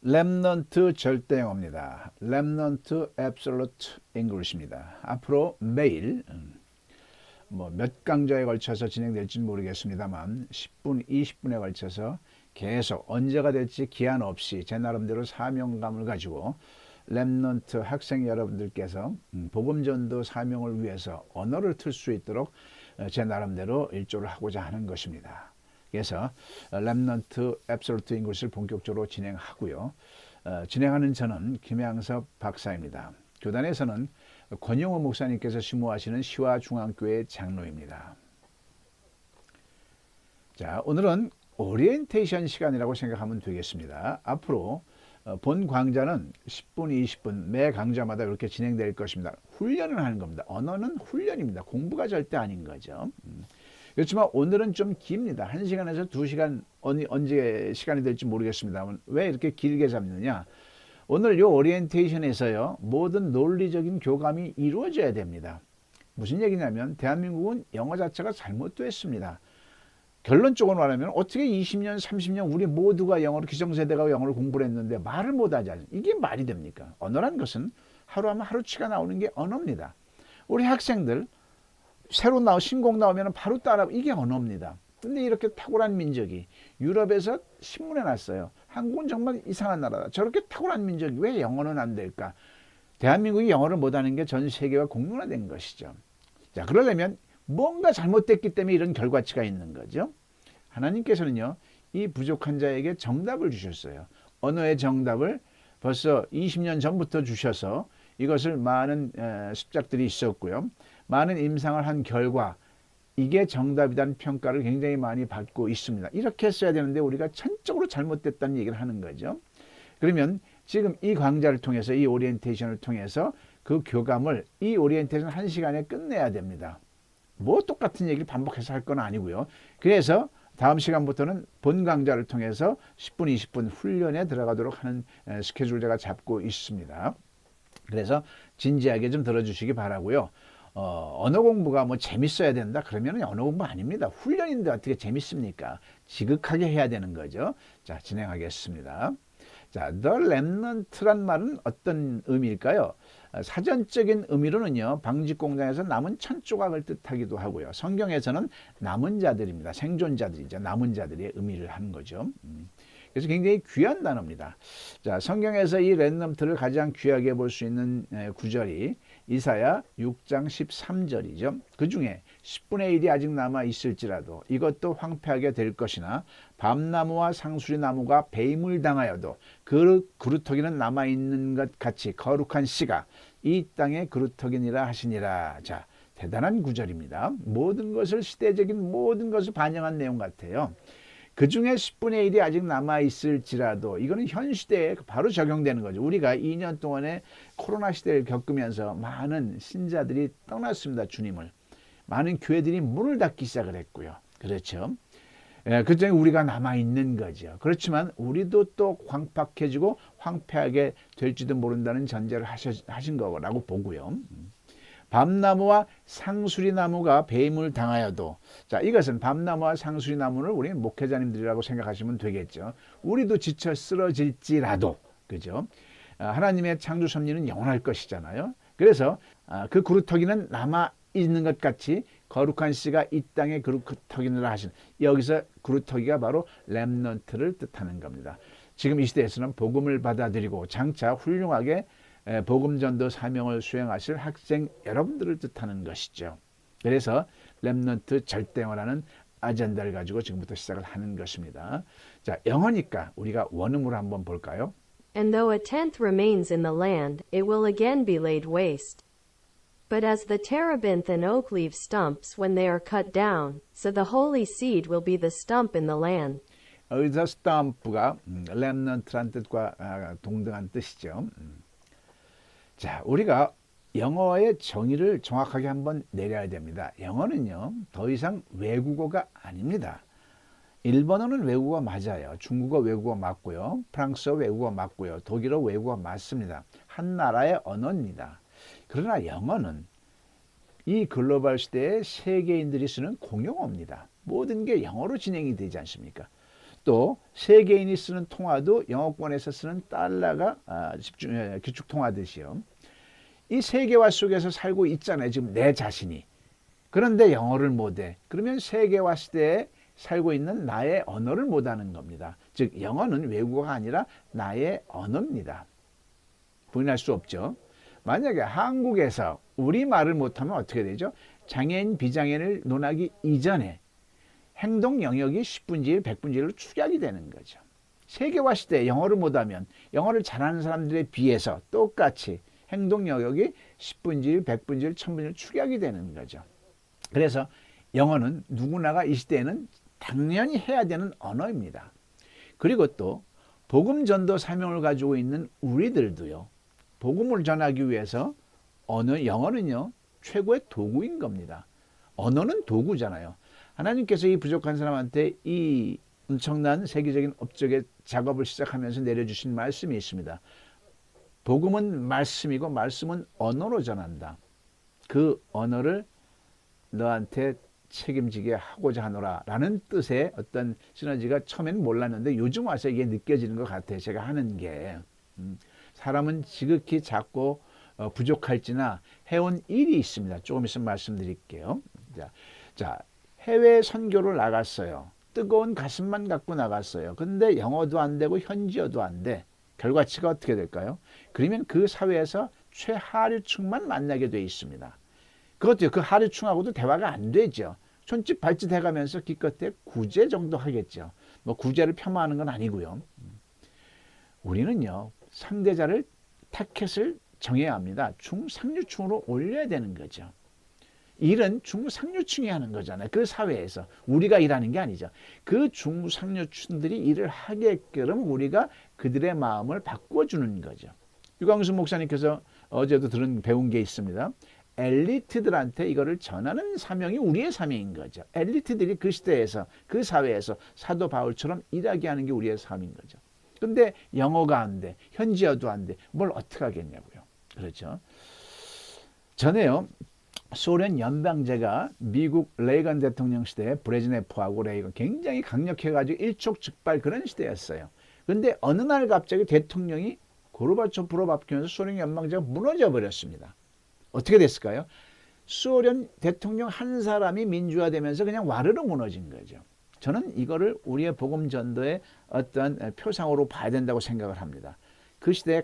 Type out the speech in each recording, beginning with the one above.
랩넌트 절대 영어입니다. 랩넌트 Absolute English입니다. 앞으로 매일 몇 강좌에 걸쳐서 진행될지는 모르겠습니다만 10분, 20분에 걸쳐서 계속 언제가 될지 기한 없이 제 나름대로 사명감을 가지고 랩넌트 학생 여러분들께서 복음 전도 사명을 위해서 언어를 틀 수 있도록 제 나름대로 일조를 하고자 하는 것입니다. 그래서 랩넌트 앱솔루트 잉글리시를 본격적으로 진행하고요. 진행하는 저는 김양섭 박사입니다. 교단에서는 권영호 목사님께서 심무하시는 시화중앙교회 장로입니다. 자, 오늘은 오리엔테이션 시간이라고 생각하면 되겠습니다. 앞으로 본 강좌는 10분, 20분 매 강좌마다 이렇게 진행될 것입니다. 훈련을 하는 겁니다. 언어는 훈련입니다. 공부가 절대 아닌 거죠. 그렇지만 오늘은 좀 깁니다. 1시간에서 2시간 언제 시간이 될지 모르겠습니다만 왜 이렇게 길게 잡느냐. 오늘 이 오리엔테이션에서요. 모든 논리적인 교감이 이루어져야 됩니다. 무슨 얘기냐면 대한민국은 영어 자체가 잘못됐습니다. 결론적으로 말하면 어떻게 20년, 30년 우리 모두가 영어를 기성세대가 영어를 공부를 했는데 말을 못하지 않습니까? 이게 말이 됩니까? 언어란 것은 하루하면 하루치가 나오는 게 언어입니다. 우리 학생들 새로 신곡 나오면 바로 따라 이게 언어입니다. 근데 이렇게 탁월한 민족이 유럽에서 신문에 났어요. 한국은 정말 이상한 나라다. 저렇게 탁월한 민족이 왜 영어는 안 될까? 대한민국이 영어를 못하는 게 전 세계와 공론화된 것이죠. 자, 그러려면 뭔가 잘못됐기 때문에 이런 결과치가 있는 거죠. 하나님께서는요, 이 부족한 자에게 정답을 주셨어요. 언어의 정답을 벌써 20년 전부터 주셔서 이것을 많은 습작들이 있었고요. 많은 임상을 한 결과 이게 정답이라는 평가를 굉장히 많이 받고 있습니다. 이렇게 했어야 되는데 우리가 천적으로 잘못됐다는 얘기를 하는 거죠. 그러면 지금 이 강좌를 통해서 이 오리엔테이션을 통해서 그 교감을 이 오리엔테이션 1시간에 끝내야 됩니다. 뭐 똑같은 얘기를 반복해서 할 건 아니고요. 그래서 다음 시간부터는 본 강좌를 통해서 10분, 20분 훈련에 들어가도록 하는 스케줄을 제가 잡고 있습니다. 그래서 진지하게 좀 들어주시기 바라고요. 언어 공부가 뭐 재밌어야 된다 그러면 언어 공부 아닙니다. 훈련인데 어떻게 재밌습니까? 지극하게 해야 되는 거죠. 자, 진행하겠습니다. 자, The Remnant란 말은 어떤 의미일까요? 사전적인 의미로는요, 방직 공장에서 남은 천 조각을 뜻하기도 하고요. 성경에서는 남은 자들입니다. 생존자들이죠. 남은 자들의 의미를 하는 거죠. 그래서 굉장히 귀한 단어입니다. 자, 성경에서 이 랜덤트를 가장 귀하게 볼 수 있는 구절이 이사야 6장 13절이죠. 그 중에 10분의 1이 아직 남아 있을지라도 이것도 황폐하게 될 것이나 밤나무와 상수리나무가 배임을 당하여도 그 그루터기는 남아 있는 것 같이 거룩한 씨가 이 땅의 그루터기니라 하시니라. 자, 대단한 구절입니다. 모든 것을 시대적인 모든 것을 반영한 내용 같아요. 그 중에 10분의 1이 아직 남아있을지라도 이거는 현 시대에 바로 적용되는 거죠. 우리가 2년 동안의 코로나 시대를 겪으면서 많은 신자들이 떠났습니다. 주님을. 많은 교회들이 문을 닫기 시작을 했고요. 그렇죠. 그 중에 우리가 남아있는 거죠. 그렇지만 우리도 또 황팍해지고 황폐하게 될지도 모른다는 전제를 하신 거라고 보고요. 밤나무와 상수리나무가 배임을 당하여도, 자, 이것은 밤나무와 상수리나무를 우리 목회자님들이라고 생각하시면 되겠죠. 우리도 지쳐 쓰러질지라도, 그죠? 하나님의 창조 섭리는 영원할 것이잖아요. 그래서 그 그루터기는 남아 있는 것 같이 거룩한 씨가 이 땅의 그루터기니라 하신, 여기서 그루터기가 바로 렘넌트를 뜻하는 겁니다. 지금 이 시대에서는 복음을 받아들이고 장차 훌륭하게 복음 전도 사명을 수행하실 학생 여러분들을 뜻하는 것이죠. 그래서 렘넌트 절대어라는 아젠다를 가지고 지금부터 시작을 하는 것입니다. 자, 영어니까 우리가 원음으로 한번 볼까요? And though a tenth remains in the land, it will again be laid waste. But as the terebinth and oak leave stumps when they are cut down, so the holy seed will be the stump in the land. 여기서 스탬프가 렘넌트란 뜻과 동등한 뜻이죠. 자, 우리가 영어의 정의를 정확하게 한번 내려야 됩니다. 영어는요, 더 이상 외국어가 아닙니다. 일본어는 외국어 맞아요. 중국어 외국어 맞고요. 프랑스어 외국어 맞고요. 독일어 외국어 맞습니다. 한 나라의 언어입니다. 그러나 영어는 이 글로벌 시대에 세계인들이 쓰는 공용어입니다. 모든 게 영어로 진행이 되지 않습니까? 또 세계인이 쓰는 통화도 영어권에서 쓰는 달러가 기축 통화듯이요. 이 세계화 속에서 살고 있잖아요. 지금 내 자신이. 그런데 영어를 못해. 그러면 세계화 시대에 살고 있는 나의 언어를 못하는 겁니다. 즉 영어는 외국어가 아니라 나의 언어입니다. 부인할 수 없죠. 만약에 한국에서 우리말을 못하면 어떻게 되죠? 장애인, 비장애인을 논하기 이전에 행동 영역이 10분의 1, 100분의 1로 축약이 되는 거죠. 세계화 시대에 영어를 못하면 영어를 잘하는 사람들에 비해서 똑같이 행동 영역이 10분의 1, 100분의 1, 1000분의 1 축약이 되는 거죠. 그래서 영어는 누구나가 이 시대에는 당연히 해야 되는 언어입니다. 그리고 또 복음 전도 사명을 가지고 있는 우리들도요. 복음을 전하기 위해서 영어는요. 최고의 도구인 겁니다. 언어는 도구잖아요. 하나님께서 이 부족한 사람한테 이 엄청난 세계적인 업적의 작업을 시작하면서 내려주신 말씀이 있습니다. 복음은 말씀이고 말씀은 언어로 전한다. 그 언어를 너한테 책임지게 하고자 하노라 라는 뜻의 어떤 시너지가 처음에는 몰랐는데 요즘 와서 이게 느껴지는 것 같아요. 제가 하는 게 사람은 지극히 작고 부족할지나 해온 일이 있습니다. 조금 있으면 말씀드릴게요. 자, 해외 선교를 나갔어요. 뜨거운 가슴만 갖고 나갔어요. 근데 영어도 안 되고 현지어도 안 돼. 결과치가 어떻게 될까요? 그러면 그 사회에서 최하류층만 만나게 돼 있습니다. 그것도 그 하류층하고도 대화가 안 되죠. 손짓 발짓 해가면서 기껏해 구제 정도 하겠죠. 뭐 구제를 폄하하는 건 아니고요. 우리는요. 상대자를 타켓을 정해야 합니다. 중상류층으로 올려야 되는 거죠. 일은 중상류층이 하는 거잖아요. 그 사회에서 우리가 일하는 게 아니죠. 그 중상류층들이 일을 하게끔 우리가 그들의 마음을 바꿔주는 거죠. 유광수 목사님께서 어제도 배운 게 있습니다. 엘리트들한테 이거를 전하는 사명이 우리의 사명인 거죠. 엘리트들이 그 시대에서 그 사회에서 사도 바울처럼 일하게 하는 게 우리의 삶인 거죠. 근데 영어가 안 돼. 현지어도 안 돼. 뭘 어떻게 하겠냐고요. 그렇죠. 전에요. 소련 연방제가 미국 레이건 대통령 시대에 브레즈네프하고 레이건 굉장히 강력해가지고 일촉즉발 그런 시대였어요. 근데 어느 날 갑자기 대통령이 고르바초프로 바뀌면서 소련 연방제가 무너져 버렸습니다. 어떻게 됐을까요? 소련 대통령 한 사람이 민주화되면서 그냥 와르르 무너진 거죠. 저는 이거를 우리의 복음 전도의 어떤 표상으로 봐야 된다고 생각을 합니다. 그 시대에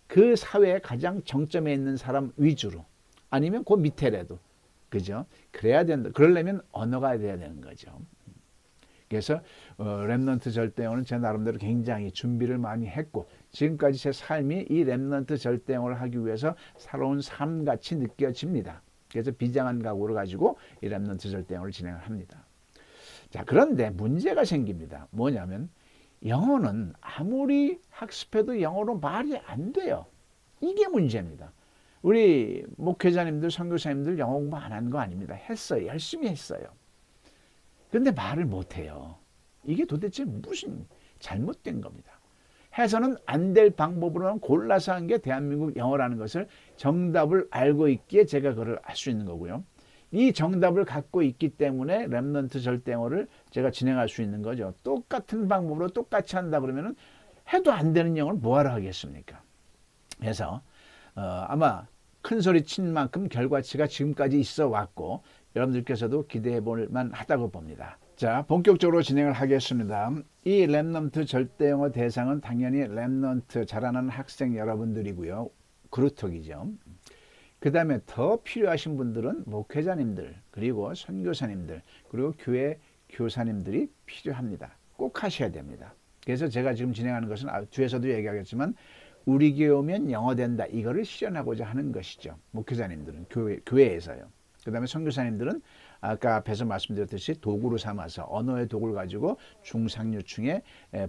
그 사회에 가장 정점에 있는 사람 위주로 아니면 그 밑에라도 그죠? 그래야 된다. 그러려면 언어가 돼야 되는 거죠. 그래서 렘넌트 절대어는 제 나름대로 굉장히 준비를 많이 했고 지금까지 제 삶이 이 렘넌트 절대어를 하기 위해서 살아온 삶같이 느껴집니다. 그래서 비장한 각오를 가지고 이 렘넌트 절대어를 진행을 합니다. 자, 그런데 문제가 생깁니다. 뭐냐면 영어는 아무리 학습해도 영어로 말이 안 돼요. 이게 문제입니다. 우리 목회자님들, 선교사님들 영어 공부 안 한 거 아닙니다. 했어요. 열심히 했어요. 근데 말을 못해요. 이게 도대체 무슨 잘못된 겁니다. 해서는 안 될 방법으로는 골라서 한 게 대한민국 영어라는 것을 정답을 알고 있기에 제가 그걸 할 수 있는 거고요. 이 정답을 갖고 있기 때문에 렘넌트 절대어를 제가 진행할 수 있는 거죠. 똑같은 방법으로 똑같이 한다 그러면은 해도 안 되는 영어를 뭐하러 하겠습니까? 그래서 아마 큰 소리 친 만큼 결과치가 지금까지 있어 왔고 여러분들께서도 기대해 볼 만하다고 봅니다. 자, 본격적으로 진행을 하겠습니다. 이 렘넌트 절대영어 대상은 당연히 렘넌트 자라는 학생 여러분들이고요. 그루톡이죠. 그 다음에 더 필요하신 분들은 목회자님들 그리고 선교사님들 그리고 교회 교사님들이 필요합니다. 꼭 하셔야 됩니다. 그래서 제가 지금 진행하는 것은 뒤에서도 얘기하겠지만 우리 교회 오면 영어 된다. 이거를 실현하고자 하는 것이죠. 목회자님들은 교회에서요. 그 다음에 선교사님들은 아까 앞에서 말씀드렸듯이 도구로 삼아서 언어의 도구를 가지고 중상류층의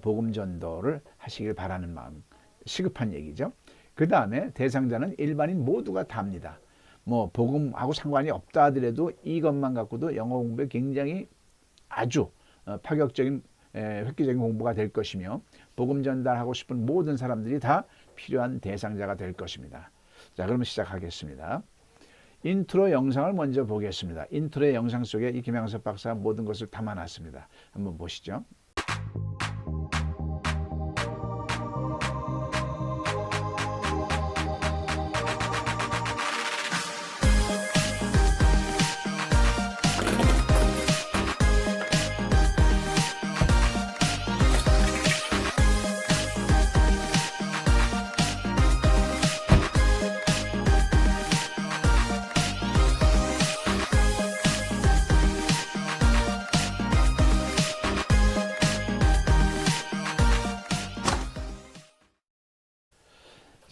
복음 전도를 하시길 바라는 마음. 시급한 얘기죠. 그 다음에 대상자는 일반인 모두가 다 합니다. 뭐 복음하고 상관이 없다 하더라도 이것만 갖고도 영어 공부에 굉장히 아주 파격적인 획기적인 공부가 될 것이며 복음 전달하고 싶은 모든 사람들이 다 필요한 대상자가 될 것입니다. 자, 그러면 시작하겠습니다. 인트로 영상을 먼저 보겠습니다. 인트로의 영상 속에 이 김양섭 박사가 모든 것을 담아놨습니다. 한번 보시죠.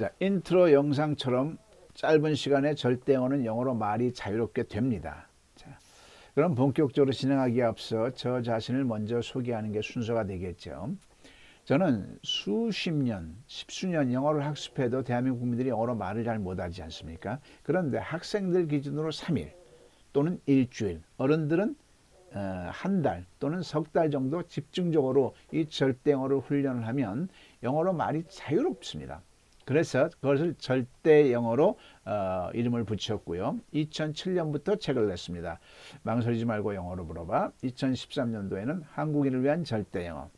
자, 인트로 영상처럼 짧은 시간에 절대 영어는 영어로 말이 자유롭게 됩니다. 자, 그럼 본격적으로 진행하기에 앞서 저 자신을 먼저 소개하는 게 순서가 되겠죠. 저는 수십 년, 십수년 영어를 학습해도 대한민국 국민들이 영어로 말을 잘 못하지 않습니까? 그런데 학생들 기준으로 3일 또는 일주일, 어른들은 한 달 또는 석 달 정도 집중적으로 이 절대 영어를 훈련을 하면 영어로 말이 자유롭습니다. 그래서 그것을 절대 영어로 이름을 붙였고요. 2007년부터 책을 냈습니다. 망설이지 말고 영어로 물어봐. 2013년도에는 한국인을 위한 절대 영어.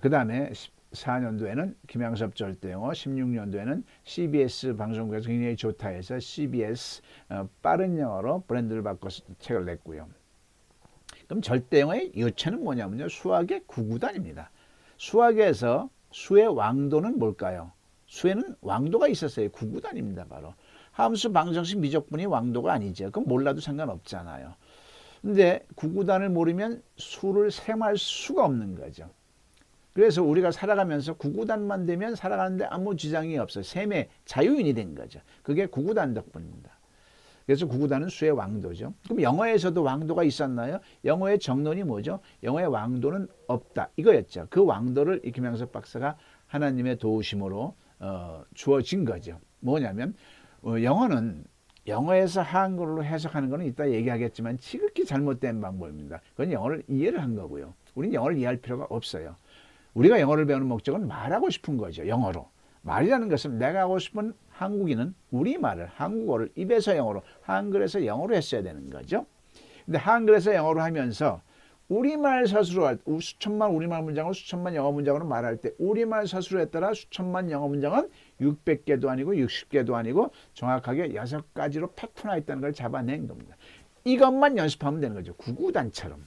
그 다음에 14년도에는 김양섭 절대 영어, 16년도에는 CBS 방송국에서 굉장히 좋다 해서 CBS 빠른 영어로 브랜드를 바꿔서 책을 냈고요. 그럼 절대 영어의 유체는 뭐냐면요. 수학의 구구단입니다. 수학에서 수의 왕도는 뭘까요? 수에는 왕도가 있었어요. 구구단입니다. 바로. 함수, 방정식, 미적분이 왕도가 아니죠. 그럼 몰라도 상관없잖아요. 근데 구구단을 모르면 수를 셈할 수가 없는 거죠. 그래서 우리가 살아가면서 구구단만 되면 살아가는데 아무 지장이 없어요. 셈의 자유인이 된 거죠. 그게 구구단 덕분입니다. 그래서 구구단은 수의 왕도죠. 그럼 영어에서도 왕도가 있었나요? 영어의 정론이 뭐죠? 영어의 왕도는 없다. 이거였죠. 그 왕도를 이 김양섭 박사가 하나님의 도우심으로 주어진 거죠. 뭐냐면 영어는 영어에서 한글로 해석하는 거는 이따 얘기하겠지만 지극히 잘못된 방법입니다. 그건 영어를 이해를 한 거고요. 우리는 영어를 이해할 필요가 없어요. 우리가 영어를 배우는 목적은 말하고 싶은 거죠. 영어로. 말이라는 것은 내가 하고 싶은 한국인은 우리말을, 한국어를 입에서 영어로, 한글에서 영어로 했어야 되는 거죠. 근데 한글에서 영어로 하면서 우리말 서술로 할 때, 수천만 우리말 문장을 수천만 영어 문장으로 말할 때 우리말 서술에 따라 수천만 영어 문장은 600개도 아니고 60개도 아니고 정확하게 6가지로 패턴화 있다는 걸 잡아낸 겁니다. 이것만 연습하면 되는 거죠. 구구단처럼.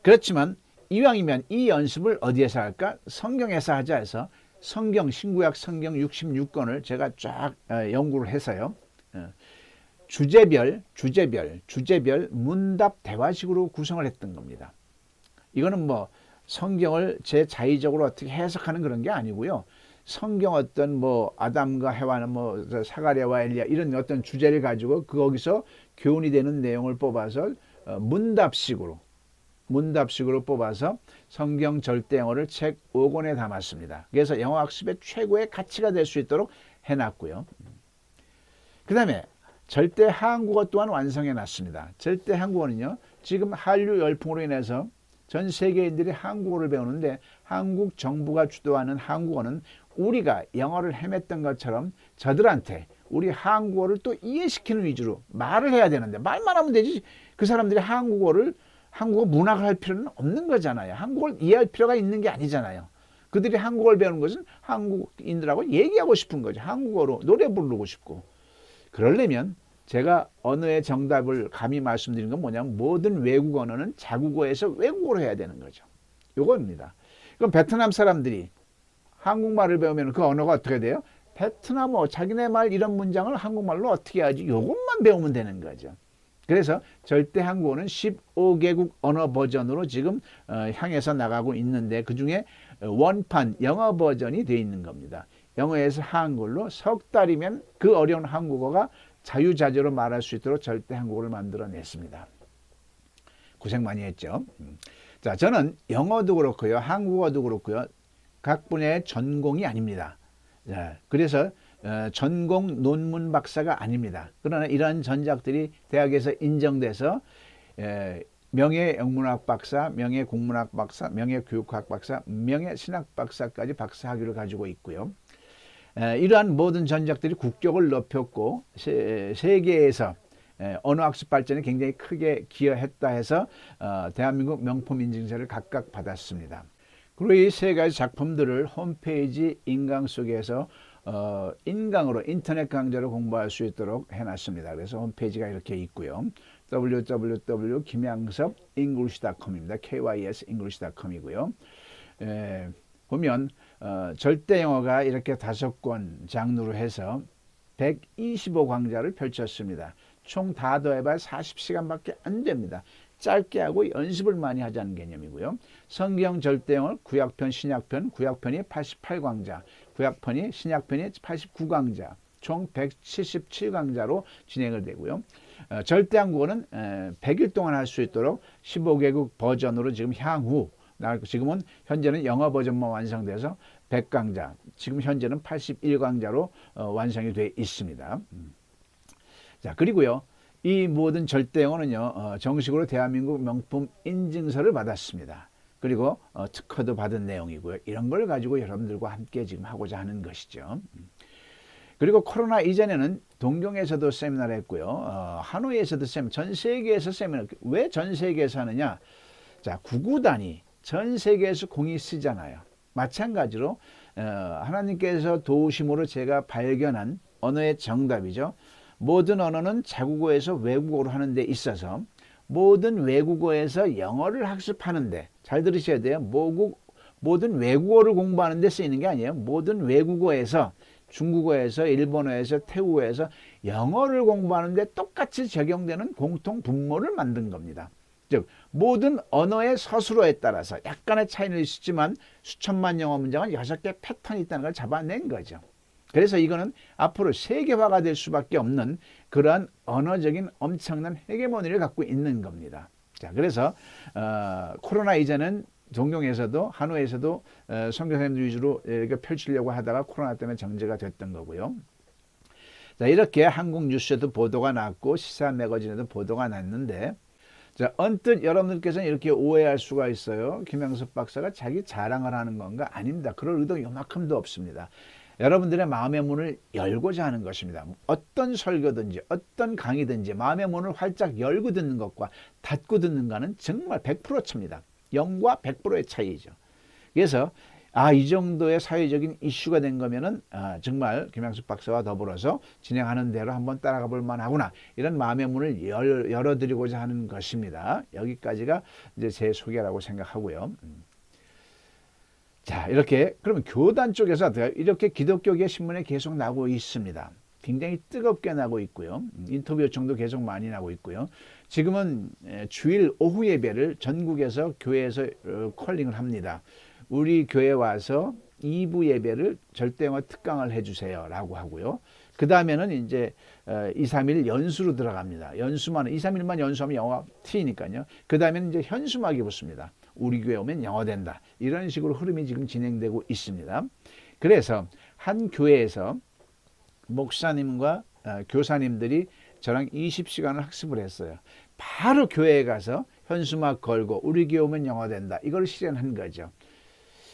그렇지만 이왕이면 이 연습을 어디에서 할까? 성경에서 하자 해서 성경, 신구약 성경 66권을 제가 쫙 연구를 해서요. 주제별 문답 대화식으로 구성을 했던 겁니다. 이거는 뭐 성경을 제 자의적으로 어떻게 해석하는 그런 게 아니고요. 성경 어떤 뭐 아담과 해와는 뭐 사가랴와 엘리야 이런 어떤 주제를 가지고 거기서 교훈이 되는 내용을 뽑아서 문답식으로 뽑아서 성경 절대 영어를 책 5권에 담았습니다. 그래서 영어 학습의 최고의 가치가 될 수 있도록 해놨고요. 그 다음에 절대 한국어 또한 완성해 놨습니다. 절대 한국어는요. 지금 한류 열풍으로 인해서 전 세계인들이 한국어를 배우는데 한국 정부가 주도하는 한국어는 우리가 영어를 헤맸던 것처럼 저들한테 우리 한국어를 또 이해시키는 위주로 말을 해야 되는데 말만 하면 되지 그 사람들이 한국어 문학을 할 필요는 없는 거잖아요. 한국어를 이해할 필요가 있는 게 아니잖아요. 그들이 한국어를 배우는 것은 한국인들하고 얘기하고 싶은 거죠. 한국어로 노래 부르고 싶고. 그러려면 제가 언어의 정답을 감히 말씀드리는 건 뭐냐면 모든 외국 언어는 자국어에서 외국어로 해야 되는 거죠. 요겁니다. 그럼 베트남 사람들이 한국말을 배우면 그 언어가 어떻게 돼요? 베트남어, 자기네 말 이런 문장을 한국말로 어떻게 하지? 요것만 배우면 되는 거죠. 그래서 절대 한국어는 15개국 언어 버전으로 지금 향해서 나가고 있는데 그중에 원판 영어 버전이 되어 있는 겁니다. 영어에서 한글로 석 달이면 그 어려운 한국어가 자유자재로 말할 수 있도록 절대 한국어를 만들어냈습니다. 고생 많이 했죠. 자, 저는 영어도 그렇고요. 한국어도 그렇고요. 각 분야의 전공이 아닙니다. 그래서 전공 논문 박사가 아닙니다. 그러나 이러한 전작들이 대학에서 인정돼서 명예영문학 박사, 명예공문학 박사, 명예교육학 박사, 명예신학 박사까지 박사 학위를 가지고 있고요. 이러한 모든 전작들이 국격을 높였고 세계에서 언어학습 발전에 굉장히 크게 기여했다 해서 대한민국 명품 인증서를 각각 받았습니다. 그리고 이 세 가지 작품들을 홈페이지 인강 속에서 인강으로 인터넷 강좌로 공부할 수 있도록 해놨습니다. 그래서 홈페이지가 이렇게 있고요. www.김양섭english.com입니다. KYSenglish.com이고요. 보면 절대 영어가 이렇게 5권 장르로 해서 125강좌를 펼쳤습니다. 총 다 더해봐야 40시간밖에 안 됩니다. 짧게 하고 연습을 많이 하자는 개념이고요. 성경 절대영을 구약편, 신약편, 구약편이 88강자, 구약편이 신약편이 89강자, 총 177강자로 진행을 되고요. 절대 한국어는 100일 동안 할 수 있도록 15개국 버전으로 지금 향후 지금은 현재는 영어 버전만 완성돼서 100강자, 지금 현재는 81강자로 완성이 되어 있습니다. 자, 그리고요. 이 모든 절대 영어는요. 정식으로 대한민국 명품 인증서를 받았습니다. 그리고 특허도 받은 내용이고요. 이런 걸 가지고 여러분들과 함께 지금 하고자 하는 것이죠. 그리고 코로나 이전에는 동경에서도 세미나를 했고요. 하노이에서도 전 세계에서 세미나. 왜 전 세계에서 하느냐? 자, 구구단위 전 세계에서 공이 쓰잖아요. 마찬가지로 하나님께서 도우심으로 제가 발견한 언어의 정답이죠. 모든 언어는 자국어에서 외국어로 하는 데 있어서 모든 외국어에서 영어를 학습하는데, 잘 들으셔야 돼요. 모든 외국어를 공부하는 데 쓰이는 게 아니에요. 모든 외국어에서, 중국어에서, 일본어에서, 태국어에서 영어를 공부하는 데 똑같이 적용되는 공통 분모를 만든 겁니다. 즉 모든 언어의 서술어에 따라서 약간의 차이는 있지만 수천만 영어 문장은 6개 패턴이 있다는 걸 잡아낸 거죠. 그래서 이거는 앞으로 세계화가 될 수밖에 없는 그러한 언어적인 엄청난 헤게모니를 갖고 있는 겁니다. 자, 그래서 코로나 이전은 동경에서도 하노이에서도 선교사님들 위주로 이렇게 펼치려고 하다가 코로나 때문에 정지가 됐던 거고요. 자, 이렇게 한국 뉴스에도 보도가 났고 시사 매거진에도 보도가 났는데, 자, 언뜻 여러분들께서는 이렇게 오해할 수가 있어요. 김영섭 박사가 자기 자랑을 하는 건가? 아닙니다. 그럴 의도 요만큼도 없습니다. 여러분들의 마음의 문을 열고자 하는 것입니다. 어떤 설교든지 어떤 강의든지 마음의 문을 활짝 열고 듣는 것과 닫고 듣는가는 정말 100% 차입니다. 0과 100%의 차이죠. 그래서 이 정도의 사회적인 이슈가 된 거면은 정말 김양숙 박사와 더불어서 진행하는 대로 한번 따라가 볼 만하구나, 이런 마음의 문을 열어드리고자 하는 것입니다. 여기까지가 이제 제 소개라고 생각하고요. 자, 이렇게 그러면 교단 쪽에서 이렇게 기독교계 신문에 계속 나오고 있습니다. 굉장히 뜨겁게 나고 있고요. 인터뷰 요청도 계속 많이 나고 있고요. 지금은 주일 오후 예배를 전국에서 교회에서 콜링을 합니다. 우리 교회 와서 2부 예배를 절대영어 특강을 해주세요 라고 하고요. 그 다음에는 이제 2, 3일 연수로 들어갑니다. 2, 3일만 연수하면 영어가 트이니까요. 그 다음에는 이제 현수막이 붙습니다. 우리 교회 오면 영어 된다. 이런 식으로 흐름이 지금 진행되고 있습니다. 그래서 한 교회에서 목사님과 교사님들이 저랑 20시간을 학습을 했어요. 바로 교회에 가서 현수막 걸고 우리 교회 오면 영어 된다. 이걸 실현한 거죠.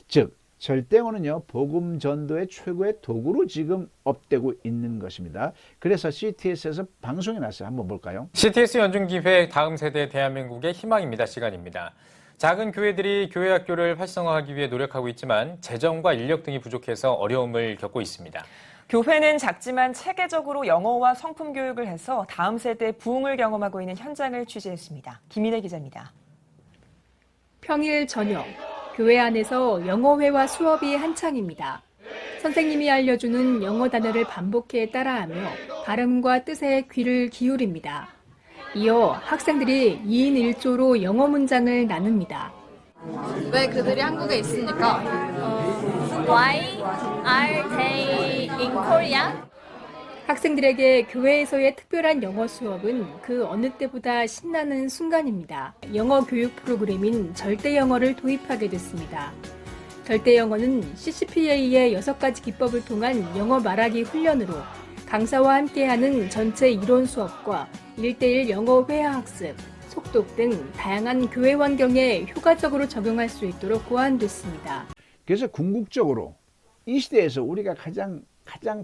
즉 절대어는요, 복음 전도의 최고의 도구로 지금 업되고 있는 것입니다. 그래서 CTS에서 방송이 났어요. 한번 볼까요? CTS 연중기획 다음 세대 대한민국의 희망입니다 시간입니다. 작은 교회들이 교회 학교를 활성화하기 위해 노력하고 있지만 재정과 인력 등이 부족해서 어려움을 겪고 있습니다. 교회는 작지만 체계적으로 영어와 성품 교육을 해서 다음 세대 부흥을 경험하고 있는 현장을 취재했습니다. 김인혜 기자입니다. 평일 저녁, 교회 안에서 영어회화 수업이 한창입니다. 선생님이 알려주는 영어 단어를 반복해 따라하며 발음과 뜻에 귀를 기울입니다. 이어 학생들이 2인 1조로 영어 문장을 나눕니다. 왜 그들이 한국에 있습니까? Why are they in Korea? 학생들에게 교회에서의 특별한 영어 수업은 그 어느 때보다 신나는 순간입니다. 영어 교육 프로그램인 절대 영어를 도입하게 됐습니다. 절대 영어는 CCPA의 6가지 기법을 통한 영어 말하기 훈련으로 강사와 함께하는 전체 이론 수업과 1:1 영어 회화 학습, 속독 등 다양한 교회 환경에 효과적으로 적용할 수 있도록 고안됐습니다. 그래서 궁극적으로 이 시대에서 우리가 가장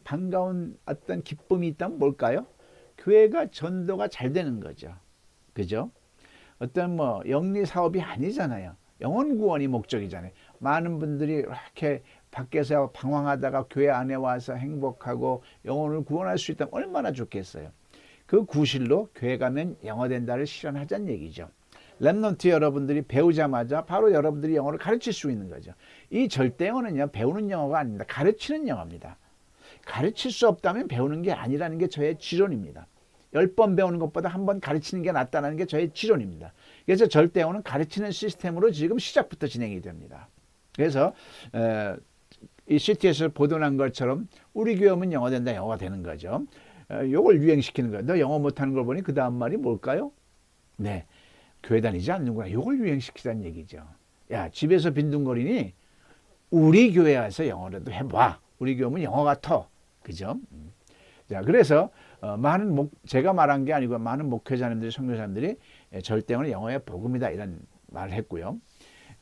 반가운 어떤 기쁨이 있다면 뭘까요? 교회가 전도가 잘 되는 거죠. 그죠? 어떤 영리 사업이 아니잖아요. 영혼 구원이 목적이잖아요. 많은 분들이 이렇게 밖에서 방황하다가 교회 안에 와서 행복하고 영혼을 구원할 수 있다면 얼마나 좋겠어요. 그 구실로 교회 가면 영어 된다를 실현하자는 얘기죠. 랩넌트 여러분들이 배우자마자 바로 여러분들이 영어를 가르칠 수 있는 거죠. 이 절대 영어는요, 배우는 영어가 아닙니다. 가르치는 영어입니다. 가르칠 수 없다면 배우는 게 아니라는 게 저의 지론입니다. 10번 배우는 것보다 한 번 가르치는 게 낫다는 게 저의 지론입니다. 그래서 절대 영어는 가르치는 시스템으로 지금 시작부터 진행이 됩니다. 그래서 이 CT에서 보도난 것처럼 우리 교회 오면 영어 된다, 영어가 되는 거죠. 요걸 유행시키는 거예요. 너 영어 못하는 걸 보니 그 다음 말이 뭘까요? 네, 교회 다니지 않는구나. 요걸 유행시키자는 얘기죠. 야, 집에서 빈둥거리니 우리 교회 와서 영어라도 해봐. 우리 교회 오면 영어 같아. 그죠? 자, 그래서 제가 말한 게 아니고 많은 목회자님들이, 선교사님들이 절대 영어는 영어의 복음이다 이런 말을 했고요.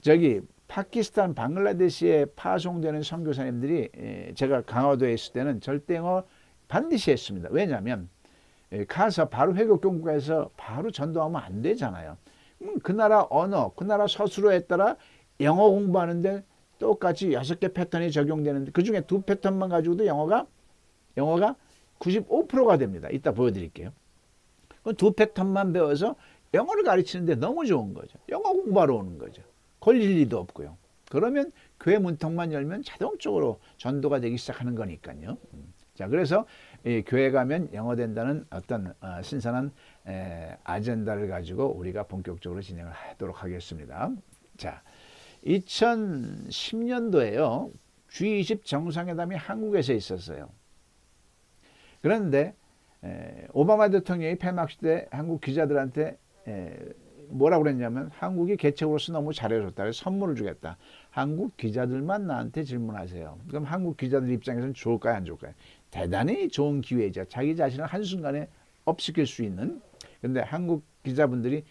저기 파키스탄, 방글라데시에 파송되는 선교사님들이 제가 강화도에 있을 때는 절대 영어 반드시 했습니다. 왜냐하면 가서 바로 회국경국에서 바로 전도하면 안 되잖아요. 그 나라 언어, 그 나라 서술어에 따라 영어 공부하는데 똑같이 6개 패턴이 적용되는데 그중에 2 패턴만 가지고도 영어가 95%가 됩니다. 이따 보여드릴게요. 그 2 패턴만 배워서 영어를 가르치는데 너무 좋은 거죠. 영어 공부하러 오는 거죠. 걸릴 리도 없고요. 그러면 교회 문턱만 열면 자동적으로 전도가 되기 시작하는 거니까요. 자, 그래서 이 교회 가면 영어 된다는 어떤 신선한 아젠다를 가지고 우리가 본격적으로 진행을 하도록 하겠습니다. 자, 2010년도에요. G20 정상회담이 한국에서 있었어요. 그런데 오바마 대통령이 폐막식 때 한국 기자들한테 뭐라고 그랬냐면 한국이 개척으로서 너무 잘해줬다. 그래서 선물을 주겠다. 한국 기자들만 나한테 질문하세요. 그럼 한국 기자들 입장에서는 좋을까요, 안 좋을까요? 대단히 좋은 기회죠. 자기 자신을 한순간에 업시킬 수 있는. 그런데 한국 기자분들이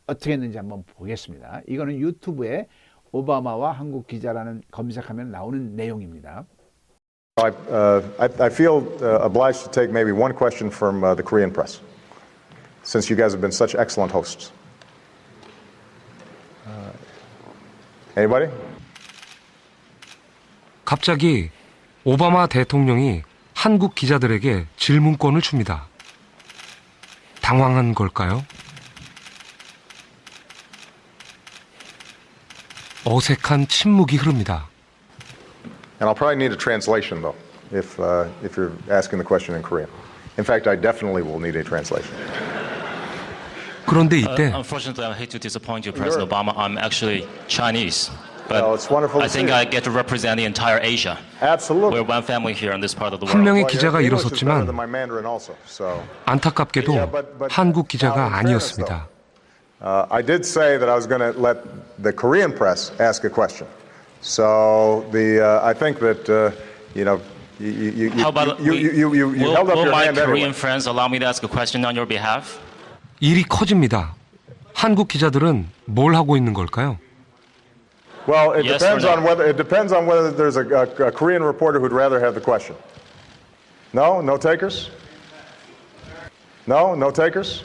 어떻게 했는지 한번 보겠습니다. 이거는 유튜브에 오바마와 한국 기자라는 검색하면 나오는 내용입니다. I feel obliged to take maybe one question from the Korean press, since you guys have been such excellent hosts. Anybody? 갑자기 오바마 대통령이 한국 기자들에게 질문권을 줍니다. 당황한 걸까요? 어색한 침묵이 흐릅니다. And I'll probably need a translation, though, if you're asking the question in Korean. In fact, I definitely will need a translation. 그런데 이때 Unfortunately, I hate to disappoint you, President Obama. I'm actually Chinese. But Well, it's wonderful to I think see you. I get to represent the entire Asia. Absolutely. We're one family here in this part of the 한 world. 명의 Well, 기자가 your English is better 일어섰지만 than my Mandarin also, so. 안타깝게도 한국 기자가 아니었습니다. I did say that I was going to let the Korean press ask a question. So I think that you How about you held up will your my hand anyway. Korean friends allow me to ask a question on your behalf? 일이 커집니다. 한국 기자들은 뭘 하고 있는 걸까요? Well, it Yes depends or no? on whether there's a Korean reporter who'd rather have the question. No, no takers. No, no takers.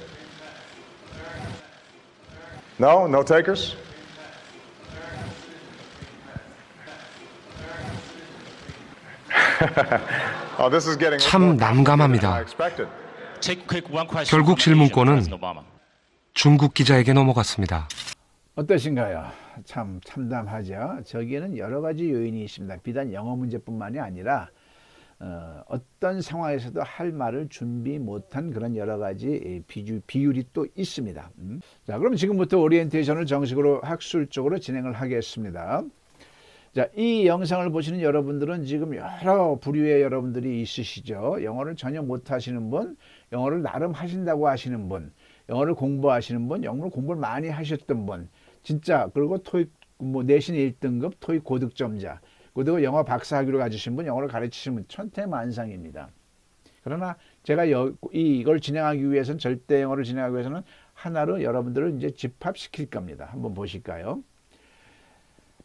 No, no takers. Oh, this is getting 참 난감합니다. I expected. Take quick one question. 결국 from Asian 질문권은 President Obama. 중국 기자에게 넘어갔습니다. 어떠신가요? 참 참담하죠. 저기에는 여러 가지 요인이 있습니다. 비단 영어 문제뿐만이 아니라 어떤 상황에서도 할 말을 준비 못한 그런 여러 가지 비율이 또 있습니다. 자, 그럼 지금부터 오리엔테이션을 정식으로 학술적으로 진행을 하겠습니다. 자, 이 영상을 보시는 여러분들은 지금 여러 부류의 여러분들이 있으시죠. 영어를 전혀 못하시는 분, 영어를 나름 하신다고 하시는 분, 영어를 공부하시는 분, 영어를 공부를 많이 하셨던 분, 진짜 그리고 토익 내신 1등급 토익 고득점자, 그리고 영어 박사학위를 가지신 분, 영어를 가르치시는 분 천태만상입니다. 그러나 제가 이걸 진행하기 위해서는 절대 영어를 진행하기 위해서는 하나로 여러분들을 이제 집합시킬 겁니다. 한번 보실까요?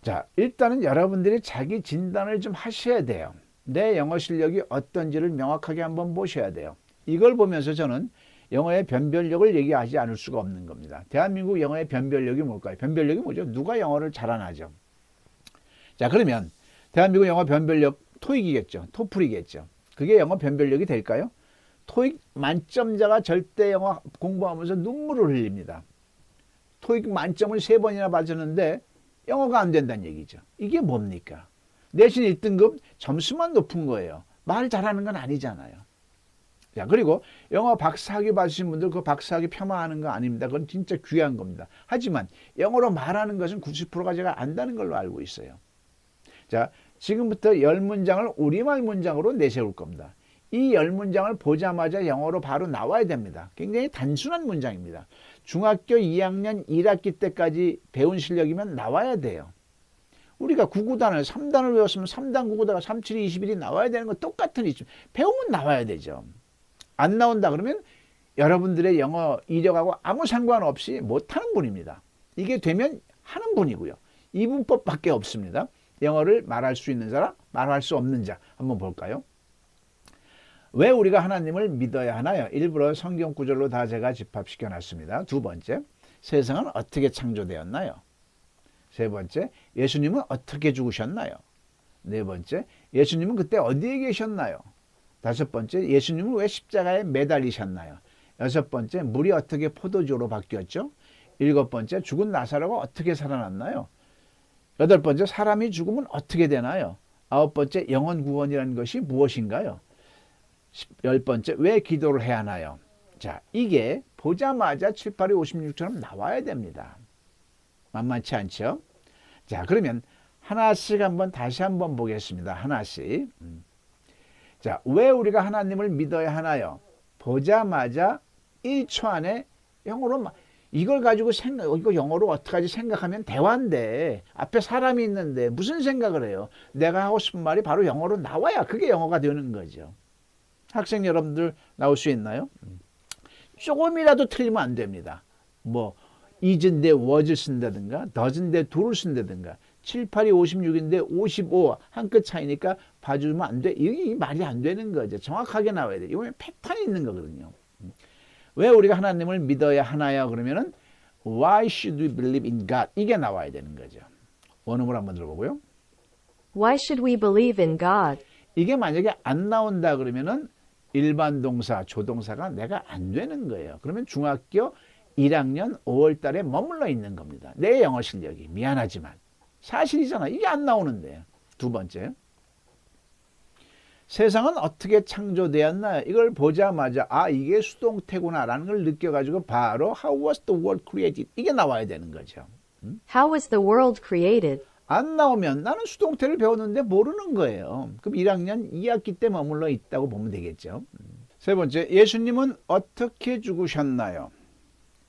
자, 일단은 여러분들이 자기 진단을 좀 하셔야 돼요. 내 영어 실력이 어떤지를 명확하게 한번 보셔야 돼요. 이걸 보면서 저는 영어의 변별력을 얘기하지 않을 수가 없는 겁니다. 대한민국 영어의 변별력이 뭘까요? 변별력이 뭐죠? 누가 영어를 잘하나죠? 자, 그러면 대한민국 영어 변별력 토익이겠죠. 토플이겠죠. 그게 영어 변별력이 될까요? 토익 만점자가 절대 영어 공부하면서 눈물을 흘립니다. 토익 만점을 3번이나 받았는데 영어가 안 된다는 얘기죠. 이게 뭡니까? 내신 1등급 점수만 높은 거예요. 말 잘하는 건 아니잖아요. 자, 그리고 영어 박사학위 받으신 분들 그 박사학위 폄하하는 거 아닙니다. 그건 진짜 귀한 겁니다. 하지만 영어로 말하는 것은 90%가 제가 안다는 걸로 알고 있어요. 자, 지금부터 10문장을 우리말 문장으로 내세울 겁니다. 이 10문장을 보자마자 영어로 바로 나와야 됩니다. 굉장히 단순한 문장입니다. 중학교 2학년 1학기 때까지 배운 실력이면 나와야 돼요. 우리가 구구단을 3단을 외웠으면 3단 구구다가 3, 7, 21이 나와야 되는 건 똑같은 이죠. 배우면 나와야 되죠. 안 나온다 그러면 여러분들의 영어 이력하고 아무 상관없이 못하는 분입니다. 이게 되면 하는 분이고요. 이분법밖에 없습니다. 영어를 말할 수 있는 사람, 말할 수 없는 자. 한번 볼까요? 왜 우리가 하나님을 믿어야 하나요? 일부러 성경 구절로 다 제가 집합시켜 놨습니다. 두 번째, 세상은 어떻게 창조되었나요? 세 번째, 예수님은 어떻게 죽으셨나요? 네 번째, 예수님은 그때 어디에 계셨나요? 다섯 번째, 예수님은 왜 십자가에 매달리셨나요? 여섯 번째, 물이 어떻게 포도주로 바뀌었죠? 일곱 번째, 죽은 나사로가 어떻게 살아났나요? 여덟 번째, 사람이 죽으면 어떻게 되나요? 아홉 번째, 영원 구원이라는 것이 무엇인가요? 열 번째, 왜 기도를 해야 하나요? 자, 이게 보자마자 7, 8, 2, 56처럼 나와야 됩니다. 만만치 않죠? 자, 그러면 하나씩 다시 한번 보겠습니다. 하나씩. 자, 왜 우리가 하나님을 믿어야 하나요? 보자마자 1초 안에 영어로 이걸 가지고 이거 영어로 어떡하지 생각하면 대화인데 앞에 사람이 있는데 무슨 생각을 해요? 내가 하고 싶은 말이 바로 영어로 나와야 그게 영어가 되는 거죠. 학생 여러분들 나올 수 있나요? 조금이라도 틀리면 안 됩니다. 뭐 is인데 was를 쓴다든가 does인데 do를 쓴다든가 7, 8이 56인데 55 한 끗 차이니까 봐주면 안 돼. 이게 말이 안 되는 거죠. 정확하게 나와야 돼. 이거는 패턴이 있는 거거든요. 왜 우리가 하나님을 믿어야 하나요? 그러면은 Why should we believe in God? 이게 나와야 되는 거죠. 원어물 한번 들어보고요. Why should we believe in God? 이게 만약에 안 나온다 그러면은 일반 동사, 조동사가 내가 안 되는 거예요. 그러면 중학교 1학년 5월 달에 머물러 있는 겁니다. 내 영어 실력이 미안하지만 사실이잖아. 이게 안 나오는데. 두 번째, 세상은 어떻게 창조되었나요? 이걸 보자마자 이게 수동태구나라는 걸 느껴가지고 바로 How was the world created? 이게 나와야 되는 거죠. How was the world created? 안 나오면 나는 수동태를 배웠는데 모르는 거예요. 그럼 1학년 2학기 때 머물러 있다고 보면 되겠죠. 세 번째, 예수님은 어떻게 죽으셨나요?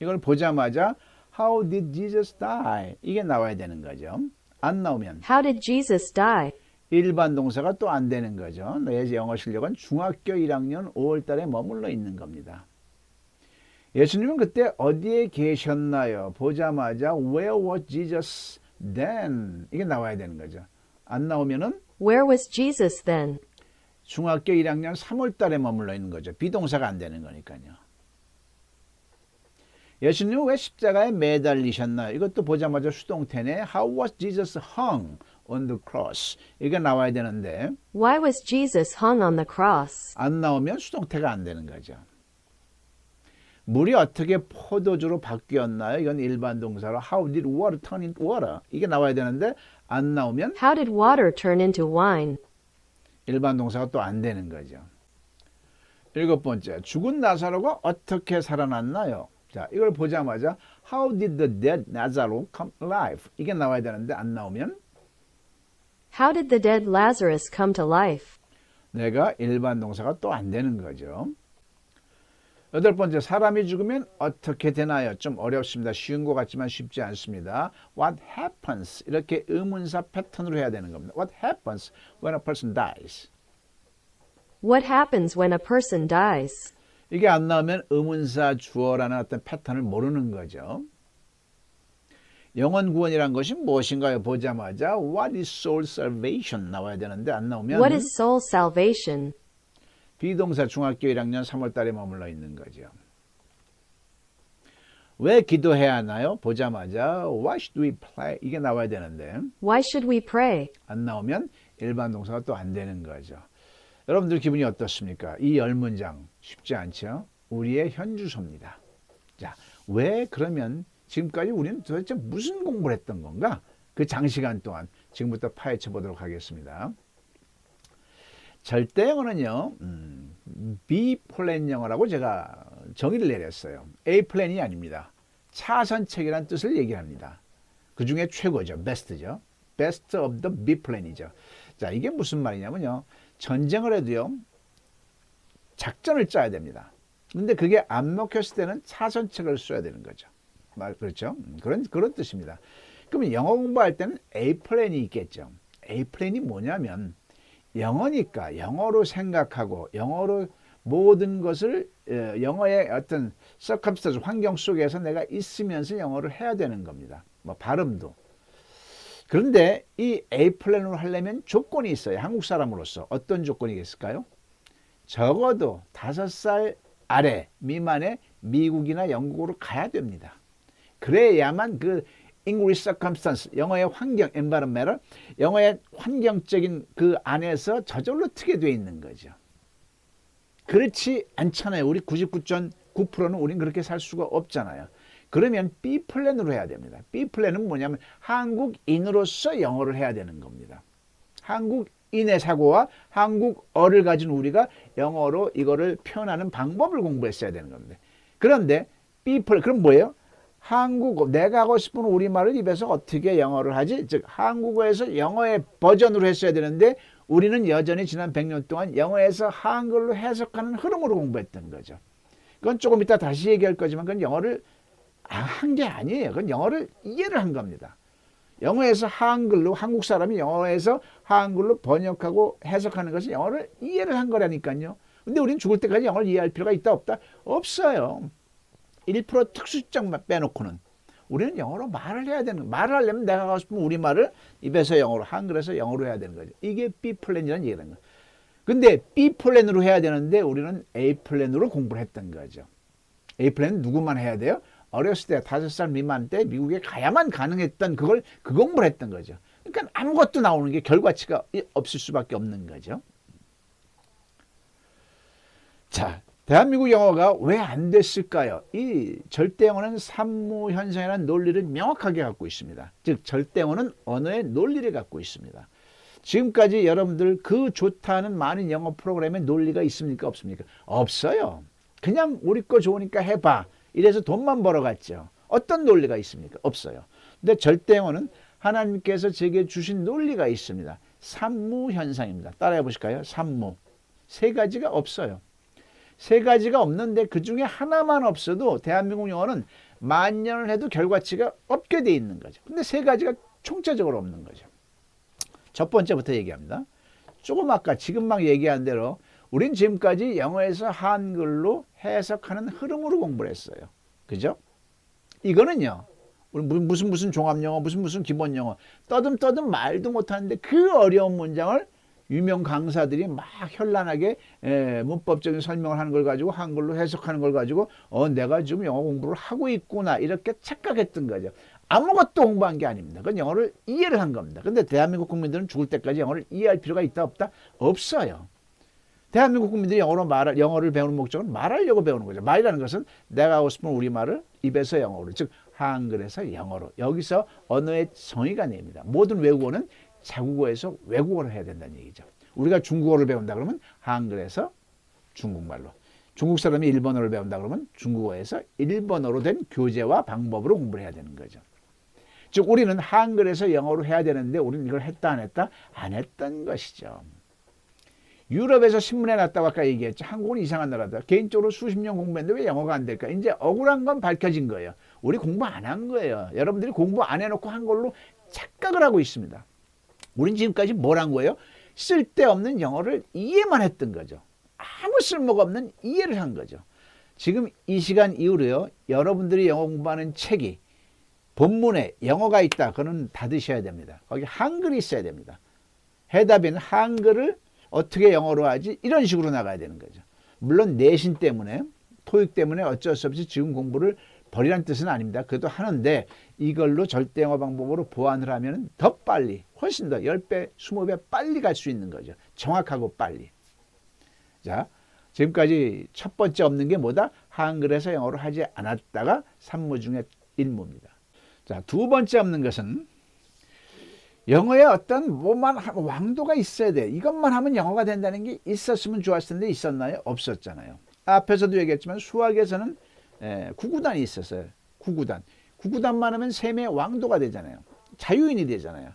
이걸 보자마자 How did Jesus die? 이게 나와야 되는 거죠. 안 나오면 How did Jesus die? 일반 동사가 또 안 되는 거죠. 내 영어 실력은 중학교 1학년 5월 달에 머물러 있는 겁니다. 예수님은 그때 어디에 계셨나요? 보자마자 Where was Jesus then? 이게 나와야 되는 거죠. 안 나오면은 Where was Jesus then? 중학교 1학년 3월 달에 머물러 있는 거죠. 비동사가 안 되는 거니까요. 예수님은 왜 십자가에 매달리셨나요? 이것도 보자마자 수동태네. How was Jesus hung on the cross? 이게 나와야 되는데 Why was Jesus hung on the cross? 안 나오면 수동태가 안 되는 거죠. 물이 어떻게 포도주로 바뀌었나요? 이건 일반 동사로 How did water turn into water? 이게 나와야 되는데 안 나오면 How did water turn into wine? 일반 동사가 또 안 되는 거죠. 일곱 번째, 죽은 나사로가 어떻게 살아났나요? 자, 이걸 보자마자 How did the dead Lazarus come alive? 이게 나와야 되는데 안 나오면 How did the dead Lazarus come to life? 내가 일반 동사가 또 안 되는 거죠. 여덟 번째, 사람이 죽으면 어떻게 되나요? 좀 어렵습니다. 쉬운 것 같지만 쉽지 않습니다. What happens? 이렇게 의문사 패턴으로 해야 되는 겁니다. What happens when a person dies? What happens when a person dies? 이게 안 나오면 의문사 주어라는 어떤 패턴을 모르는 거죠. 영원 구원이란 것이 무엇인가요? 보자마자 What is soul salvation? 나와야 되는데 안 나오면 What is soul salvation? 비동사 중학교 1학년 3월 달에 머물러 있는 거죠. 왜 기도해야 하나요? 보자마자 Why should we pray? 이게 나와야 되는데 Why should we pray? 안 나오면 일반 동사가 또 안 되는 거죠. 여러분들 기분이 어떻습니까? 이 10문장 쉽지 않죠? 우리의 현주소입니다. 자, 왜 그러면 지금까지 우리는 도대체 무슨 공부를 했던 건가? 그 장시간 동안 지금부터 파헤쳐 보도록 하겠습니다. 절대 영어는요, B 플랜 영어라고 제가 정의를 내렸어요. A 플랜이 아닙니다. 차선책이라는 뜻을 얘기합니다. 그 중에 최고죠. 베스트죠. Best of the B 플랜이죠. 자, 이게 무슨 말이냐면요. 전쟁을 해도요. 작전을 짜야 됩니다. 근데 그게 안 먹혔을 때는 차선책을 써야 되는 거죠. 그렇죠? 그런 뜻입니다. 그러면 영어 공부할 때는 A 플랜이 있겠죠. A 플랜이 뭐냐면 영어니까 영어로 생각하고 영어로 모든 것을 영어의 어떤 circumstance 환경 속에서 내가 있으면서 영어를 해야 되는 겁니다. 뭐 발음도. 그런데 이 A 플랜으로 하려면 조건이 있어요. 한국 사람으로서 어떤 조건이 있을까요? 적어도 5살 아래 미만의 미국이나 영국으로 가야 됩니다. 그래야만 그 English circumstance, 영어의 환경, environmental, 영어의 환경적인 그 안에서 저절로 트게 돼 있는 거죠. 그렇지 않잖아요. 우리 99.9%는 우린 그렇게 살 수가 없잖아요. 그러면 B 플랜으로 해야 됩니다. B 플랜은 뭐냐면 한국인으로서 영어를 해야 되는 겁니다. 한국인의 사고와 한국어를 가진 우리가 영어로 이거를 표현하는 방법을 공부했어야 되는 겁니다. 그런데 B 플랜, 그럼 뭐예요? 한국어, 내가 하고 싶은 우리말을 입에서 어떻게 영어를 하지? 즉 한국어에서 영어의 버전으로 했어야 되는데 우리는 여전히 지난 100년 동안 영어에서 한글로 해석하는 흐름으로 공부했던 거죠. 그건 조금 이따 다시 얘기할 거지만 그건 영어를 한 게 아니에요. 그건 영어를 이해를 한 겁니다. 영어에서 한글로, 한국 사람이 영어에서 한글로 번역하고 해석하는 것은 영어를 이해를 한 거라니까요. 근데 우리는 죽을 때까지 영어를 이해할 필요가 있다 없다? 없어요. 1% 특수성만 빼놓고는 우리는 영어로 말을 해야 되는 거예요. 말을 하려면 내가 하고 싶은 우리말을 입에서 영어로, 한글에서 영어로 해야 되는 거죠. 이게 B 플랜이라는 얘기라는 거예요. 근데 B 플랜으로 해야 되는데 우리는 A 플랜으로 공부를 했던 거죠. A 플랜은 누구만 해야 돼요? 어렸을 때 5살 미만 때 미국에 가야만 가능했던 그 공부를 했던 거죠. 그러니까 아무것도 나오는 게 결과치가 없을 수밖에 없는 거죠. 자, 대한민국 영어가 왜 안 됐을까요? 이 절대영어는 산무현상이라는 논리를 명확하게 갖고 있습니다. 즉 절대영어는 언어의 논리를 갖고 있습니다. 지금까지 여러분들 그 좋다는 많은 영어 프로그램에 논리가 있습니까? 없습니까? 없어요. 그냥 우리 거 좋으니까 해봐. 이래서 돈만 벌어갔죠. 어떤 논리가 있습니까? 없어요. 근데 절대영어는 하나님께서 제게 주신 논리가 있습니다. 산무현상입니다. 따라해 보실까요? 산무. 3가지가 없어요. 3가지가 없는데 그 중에 하나만 없어도 대한민국 영어는 만년을 해도 결과치가 없게 돼 있는 거죠. 근데 3가지가 총체적으로 없는 거죠. 첫 번째부터 얘기합니다. 조금 아까 지금 막 얘기한 대로 우린 지금까지 영어에서 한글로 해석하는 흐름으로 공부를 했어요. 그죠? 이거는요. 우리 무슨 종합영어, 무슨 기본영어 떠듬 말도 못하는데 그 어려운 문장을 유명 강사들이 막 현란하게 문법적인 설명을 하는 걸 가지고 한글로 해석하는 걸 가지고 내가 지금 영어 공부를 하고 있구나 이렇게 착각했던 거죠. 아무것도 공부한 게 아닙니다. 그건 영어를 이해를 한 겁니다. 근데 대한민국 국민들은 죽을 때까지 영어를 이해할 필요가 있다 없다? 없어요. 대한민국 국민들이 영어를 배우는 목적은 말하려고 배우는 거죠. 말이라는 것은 내가 하고 싶은 우리말을 입에서 영어로, 즉 한글에서 영어로. 여기서 언어의 정의가 냅니다. 모든 외국어는 자국어에서 외국어를 해야 된다는 얘기죠. 우리가 중국어를 배운다 그러면 한글에서 중국말로. 중국 사람이 일본어를 배운다 그러면 중국어에서 일본어로 된 교재와 방법으로 공부를 해야 되는 거죠. 즉 우리는 한글에서 영어로 해야 되는데 우리는 이걸 했다 안 했다? 안 했던 것이죠. 유럽에서 신문에 났다고 아까 얘기했죠. 한국은 이상한 나라다. 개인적으로 수십 년 공부했는데 왜 영어가 안 될까? 이제 억울한 건 밝혀진 거예요. 우리 공부 안 한 거예요. 여러분들이 공부 안 해놓고 한 걸로 착각을 하고 있습니다. 우린 지금까지 뭘 한 거예요? 쓸데없는 영어를 이해만 했던 거죠. 아무 쓸모가 없는 이해를 한 거죠. 지금 이 시간 이후로요. 여러분들이 영어 공부하는 책이 본문에 영어가 있다. 그거는 닫으셔야 됩니다. 거기 한글이 있어야 됩니다. 해답에는 한글을 어떻게 영어로 하지? 이런 식으로 나가야 되는 거죠. 물론 내신 때문에 토익 때문에 어쩔 수 없이 지금 공부를 버리라는 뜻은 아닙니다. 그래도 하는데 이걸로 절대 영어 방법으로 보완을 하면 더 빨리 훨씬 더 10배, 20배 빨리 갈 수 있는 거죠. 정확하고 빨리. 자, 지금까지 첫 번째 없는 게 뭐다? 한글에서 영어로 하지 않았다가 산무 중에 일무입니다. 자, 두 번째 없는 것은 영어에 어떤 왕도가 있어야 돼. 이것만 하면 영어가 된다는 게 있었으면 좋았을 텐데 있었나요? 없었잖아요. 앞에서도 얘기했지만 수학에서는 구구단이 있었어요. 구구단만 하면 셈의 왕도가 되잖아요. 자유인이 되잖아요.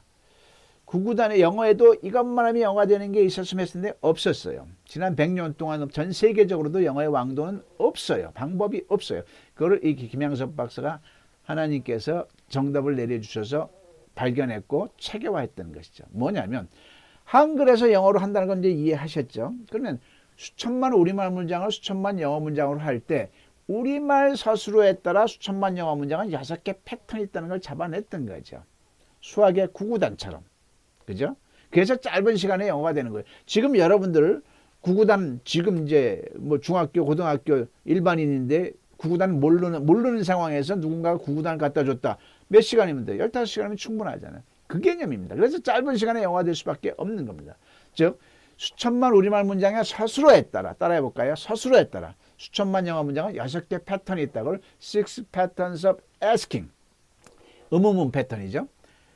구구단의 영어에도 이것만 하면 영어가 되는 게 있었으면 했을 텐데 없었어요. 지난 100년 동안 전 세계적으로도 영어의 왕도는 없어요. 방법이 없어요. 그걸 이 김양섭 박사가 하나님께서 정답을 내려주셔서 발견했고 체계화했던 것이죠. 뭐냐면 한글에서 영어로 한다는 건 이제 이해하셨죠? 그러면 수천만 우리말 문장을 수천만 영어 문장으로 할 때 우리말 서술어에 따라 수천만 영어 문장은 6개 패턴이 있다는 걸 잡아냈던 거죠. 수학의 구구단처럼. 그죠? 그래서 짧은 시간에 영어가 되는 거예요. 지금 여러분들 구구단 지금 이제 뭐 중학교, 고등학교 일반인인데 구구단 모르는 상황에서 누군가가 구구단을 갖다 줬다. 몇 시간이면 돼요? 15시간이면 충분하잖아요. 그 개념입니다. 그래서 짧은 시간에 영어가 될 수밖에 없는 겁니다. 즉 수천만 우리말 문장의 서술어에 따라 따라해볼까요? 서술어에 따라 수천만 영어 문장은 6개 패턴이 있다고 Six Patterns of Asking 의문문 패턴이죠.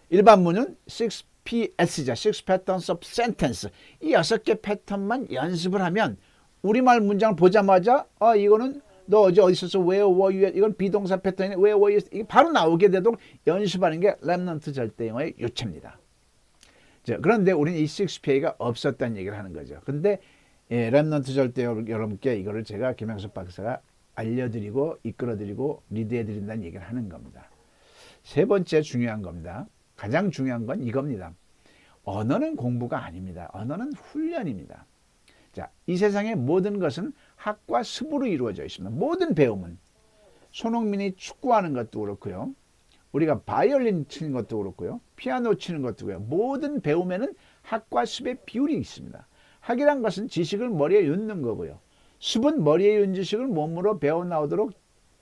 일반문은 6PS죠. Six Patterns of Sentence 이 6개 패턴만 연습을 하면 우리말 문장을 보자마자 이거는 너 어제 어디 있었어? Where were you? 이건 비동사 패턴이 Where were you? 이게 바로 나오게 되도록 연습하는 게 랩넌트 절대 영어의 요체입니다. 자, 그런데 우리는 이 6PA가 없었다는 얘기를 하는 거죠. 근데 랩넌트 절대 여러분께 이거를 제가 김양섭 박사가 알려드리고 이끌어드리고 리드해드린다는 얘기를 하는 겁니다. 세 번째 중요한 겁니다. 가장 중요한 건 이겁니다. 언어는 공부가 아닙니다. 언어는 훈련입니다. 자, 이 세상의 모든 것은 학과 습으로 이루어져 있습니다. 모든 배움은 손흥민이 축구하는 것도 그렇고요. 우리가 바이올린 치는 것도 그렇고요. 피아노 치는 것도 그렇고요. 모든 배움에는 학과 습의 비율이 있습니다. 학이란 것은 지식을 머리에 윰는 거고요. 습은 머리에 윰 지식을 몸으로 배워 나오도록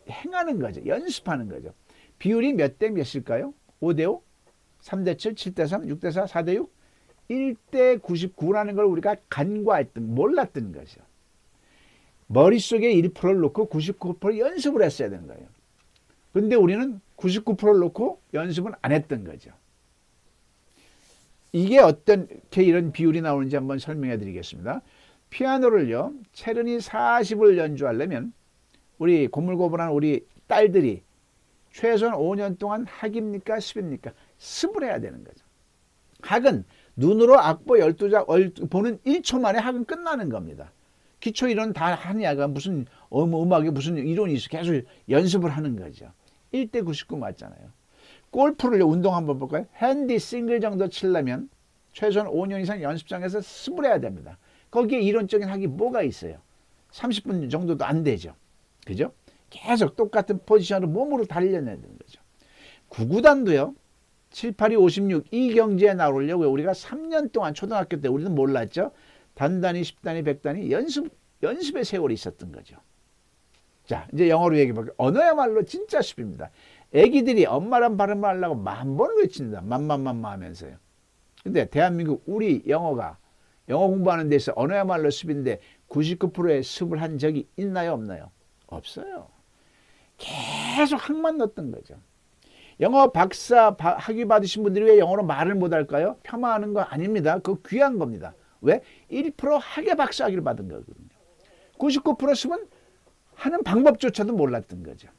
행하는 거죠. 연습하는 거죠. 비율이 몇 대 몇일까요? 5대5? 3대7? 7대3? 6대4? 4대6? 1대 99라는 걸 우리가 간과했던 몰랐던 거죠. 머릿속에 1%를 놓고 99% 연습을 했어야 되는 거예요. 근데 우리는 99%를 놓고 연습은 안 했던 거죠. 이게 어떻게 이런 비율이 나오는지 한번 설명해 드리겠습니다. 피아노를요, 체르니 40을 연주하려면 우리 고물고물한 우리 딸들이 최소한 5년 동안 학입니까? 습입니까? 습을 해야 되는 거죠. 학은 눈으로 악보 12장 보는 1초 만에 학은 끝나는 겁니다. 기초 이론 다 하냐가 무슨 음악에 무슨 이론이 있어. 계속 연습을 하는 거죠. 1대 99 맞잖아요. 골프를 운동 한번 볼까요? 핸디 싱글 정도 치려면 최소한 5년 이상 연습장에서 습을 해야 됩니다. 거기에 이론적인 학이 뭐가 있어요? 30분 정도도 안 되죠. 그죠? 계속 똑같은 포지션으로 몸으로 달려내야 되는 거죠. 구구단도요. 7, 8, 2, 56 이 경지에 나오려고 우리가 3년 동안 초등학교 때 우리는 몰랐죠. 단단히 10단위 100단위 연습의 세월이 있었던 거죠. 자, 이제 영어로 얘기해 볼게요. 언어야말로 진짜 습입니다. 애기들이 엄마란 발음을 하려고 만 번을 외칩니다. 만만만만 하면서요. 근데 대한민국 우리 영어 공부하는 데서 언어야말로 습인데 99%의 습을 한 적이 있나요? 없나요? 없어요. 계속 학만 넣었던 거죠. 영어 박사 학위 받으신 분들이 왜 영어로 말을 못할까요? 폄하하는 거 아닙니다. 그거 귀한 겁니다. 왜? 1% 학예 박사 학위를 받은 거거든요. 99% 습은 하는 방법조차도 몰랐던 거죠.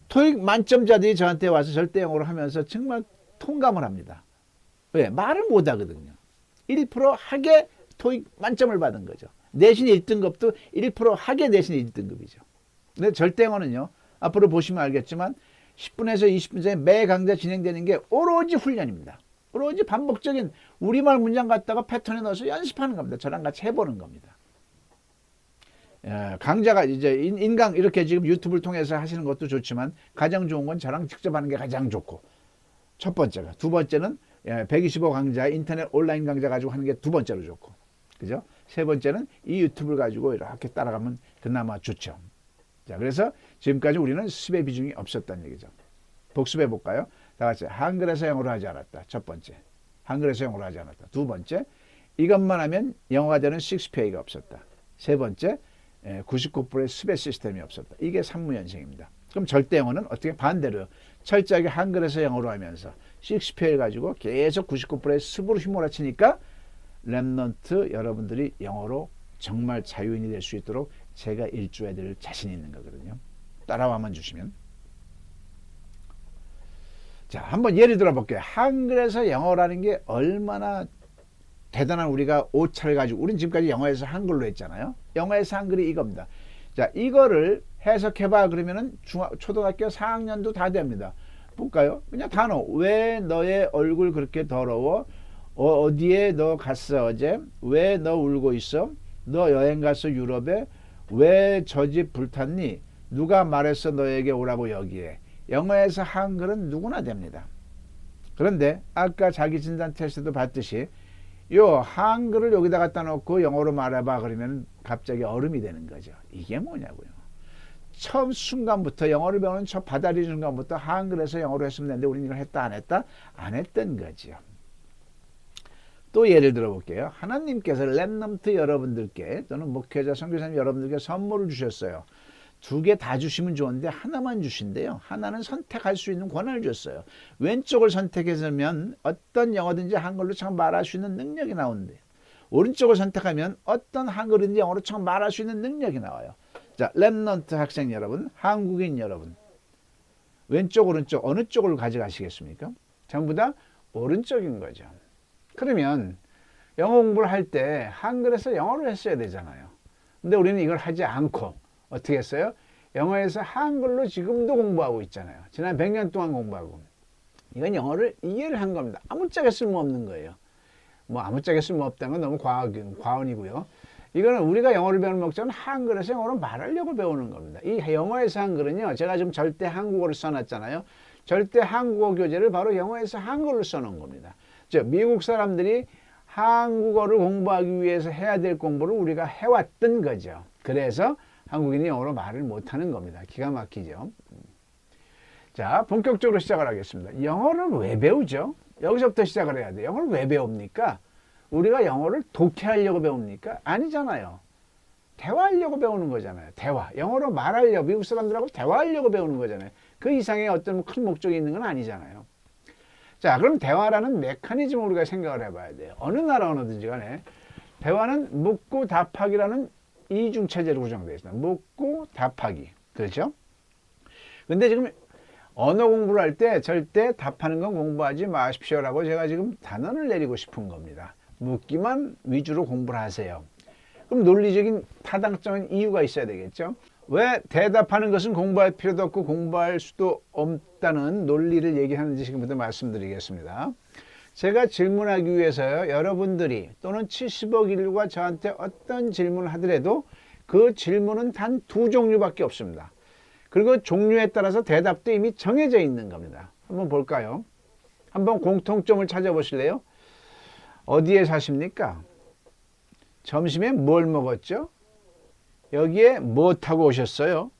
토익 만점자들이 저한테 와서 절대 영어로 하면서 정말 통감을 합니다. 왜? 말을 못하거든요. 1% 학예 토익 만점을 받은 거죠. 내신 1등급도 1% 학예 내신 1등급이죠. 근데 절대 영어는요. 앞으로 보시면 알겠지만 10분에서 20분 전에 매 강좌 진행되는 게 오로지 훈련입니다. 오로지 반복적인 우리말 문장 갖다가 패턴에 넣어서 연습하는 겁니다. 저랑 같이 해보는 겁니다. 강좌가 이제 인강 이렇게 지금 유튜브를 통해서 하시는 것도 좋지만 가장 좋은 건 저랑 직접 하는 게 가장 좋고 첫 번째가. 두 번째는 125 강좌 인터넷 온라인 강좌 가지고 하는 게 두 번째로 좋고. 그죠? 세 번째는 이 유튜브를 가지고 이렇게 따라가면 그나마 좋죠. 자, 그래서 지금까지 우리는 습의 비중이 없었다는 얘기죠. 복습해 볼까요? 다 같이 한글에서 영어로 하지 않았다. 첫 번째. 한글에서 영어로 하지 않았다. 두 번째. 이것만 하면 영어가 되는 6PA가 없었다. 세 번째. 99%의 습의 시스템이 없었다. 이게 산무현생입니다. 그럼 절대 영어는 어떻게 반대로요. 철저하게 한글에서 영어로 하면서 식스피어를 가지고 계속 99%의 습으로 휘몰아치니까 랩넌트 여러분들이 영어로 정말 자유인이 될 수 있도록 제가 일조해 드릴 자신 있는 거거든요. 따라와만 주시면. 자, 한번 예를 들어 볼게요. 한글에서 영어라는 게 얼마나 대단한 우리가 오차를 가지고, 우린 지금까지 영어에서 한글로 했잖아요. 영어에서 한글이 이겁니다. 자, 이거를 해석해봐 그러면은 초등학교 4학년도 다 됩니다. 볼까요? 그냥 단어. 왜 너의 얼굴 그렇게 더러워? 어디에 너 갔어 어제? 왜 너 울고 있어? 너 여행 갔어 유럽에? 왜 저 집 불탔니? 누가 말했어 너에게 오라고 여기에? 영어에서 한글은 누구나 됩니다. 그런데 아까 자기 진단 테스트도 봤듯이 요 한글을 여기다 갖다 놓고 영어로 말해봐 그러면 갑자기 얼음이 되는 거죠. 이게 뭐냐고요. 처음 순간부터 영어를 배우는 첫 받아들이는 순간부터 한글에서 영어로 했으면 되는데 우리는 이걸 했다 안 했다? 안 했던 거죠. 또 예를 들어 볼게요. 하나님께서 렘넌트 여러분들께 또는 목회자 선교사님 여러분들께 선물을 주셨어요. 2개 다 주시면 좋은데 하나만 주신대요. 하나는 선택할 수 있는 권한을 줬어요. 왼쪽을 선택해서면 어떤 영어든지 한글로 참 말할 수 있는 능력이 나온대요. 오른쪽을 선택하면 어떤 한글인지 영어로 참 말할 수 있는 능력이 나와요. 자, 렘넌트 학생 여러분, 한국인 여러분, 왼쪽 오른쪽 어느 쪽을 가져가시겠습니까? 전부 다 오른쪽인 거죠. 그러면 영어 공부를 할 때 한글에서 영어로 했어야 되잖아요. 근데 우리는 이걸 하지 않고 어떻게 했어요? 영어에서 한글로 지금도 공부하고 있잖아요. 지난 100년 동안 공부하고. 이건 영어를 이해를 한 겁니다. 아무짝에 쓸모없는 거예요. 뭐 아무짝에 쓸모없다는 건 너무 과언이고요. 이거는 우리가 영어를 배우는 목적은 한글에서 영어로 말하려고 배우는 겁니다. 이 영어에서 한글은요. 제가 지금 절대 한국어를 써놨잖아요. 절대 한국어 교재를 바로 영어에서 한글로 써놓은 겁니다. 즉 미국 사람들이 한국어를 공부하기 위해서 해야 될 공부를 우리가 해왔던 거죠. 그래서 한국인이 영어로 말을 못하는 겁니다. 기가 막히죠. 자, 본격적으로 시작을 하겠습니다. 영어를 왜 배우죠? 여기서부터 시작을 해야 돼요. 영어를 왜 배웁니까? 우리가 영어를 독해하려고 배웁니까? 아니잖아요. 대화하려고 배우는 거잖아요. 대화. 영어로 말하려고, 미국 사람들하고 대화하려고 배우는 거잖아요. 그 이상의 어떤 큰 목적이 있는 건 아니잖아요. 자, 그럼 대화라는 메커니즘을 우리가 생각을 해봐야 돼요. 어느 나라 언어든지 간에 대화는 묻고 답하기라는 이중 체제로 구성되어 있습니다. 묻고 답하기. 그렇죠? 근데 지금 언어 공부를 할 때 절대 답하는 건 공부하지 마십시오라고 제가 지금 단언을 내리고 싶은 겁니다. 묻기만 위주로 공부를 하세요. 그럼 논리적인 타당성인 이유가 있어야 되겠죠? 왜 대답하는 것은 공부할 필요도 없고 공부할 수도 없다는 논리를 얘기하는지 지금부터 말씀드리겠습니다. 제가 질문하기 위해서요, 여러분들이 또는 70억 인류가 저한테 어떤 질문을 하더라도 그 질문은 단 2종류밖에 없습니다. 그리고 종류에 따라서 대답도 이미 정해져 있는 겁니다. 한번 볼까요? 한번 공통점을 찾아보실래요? 어디에 사십니까? 점심에 뭘 먹었죠? 여기에 뭐 타고 오셨어요?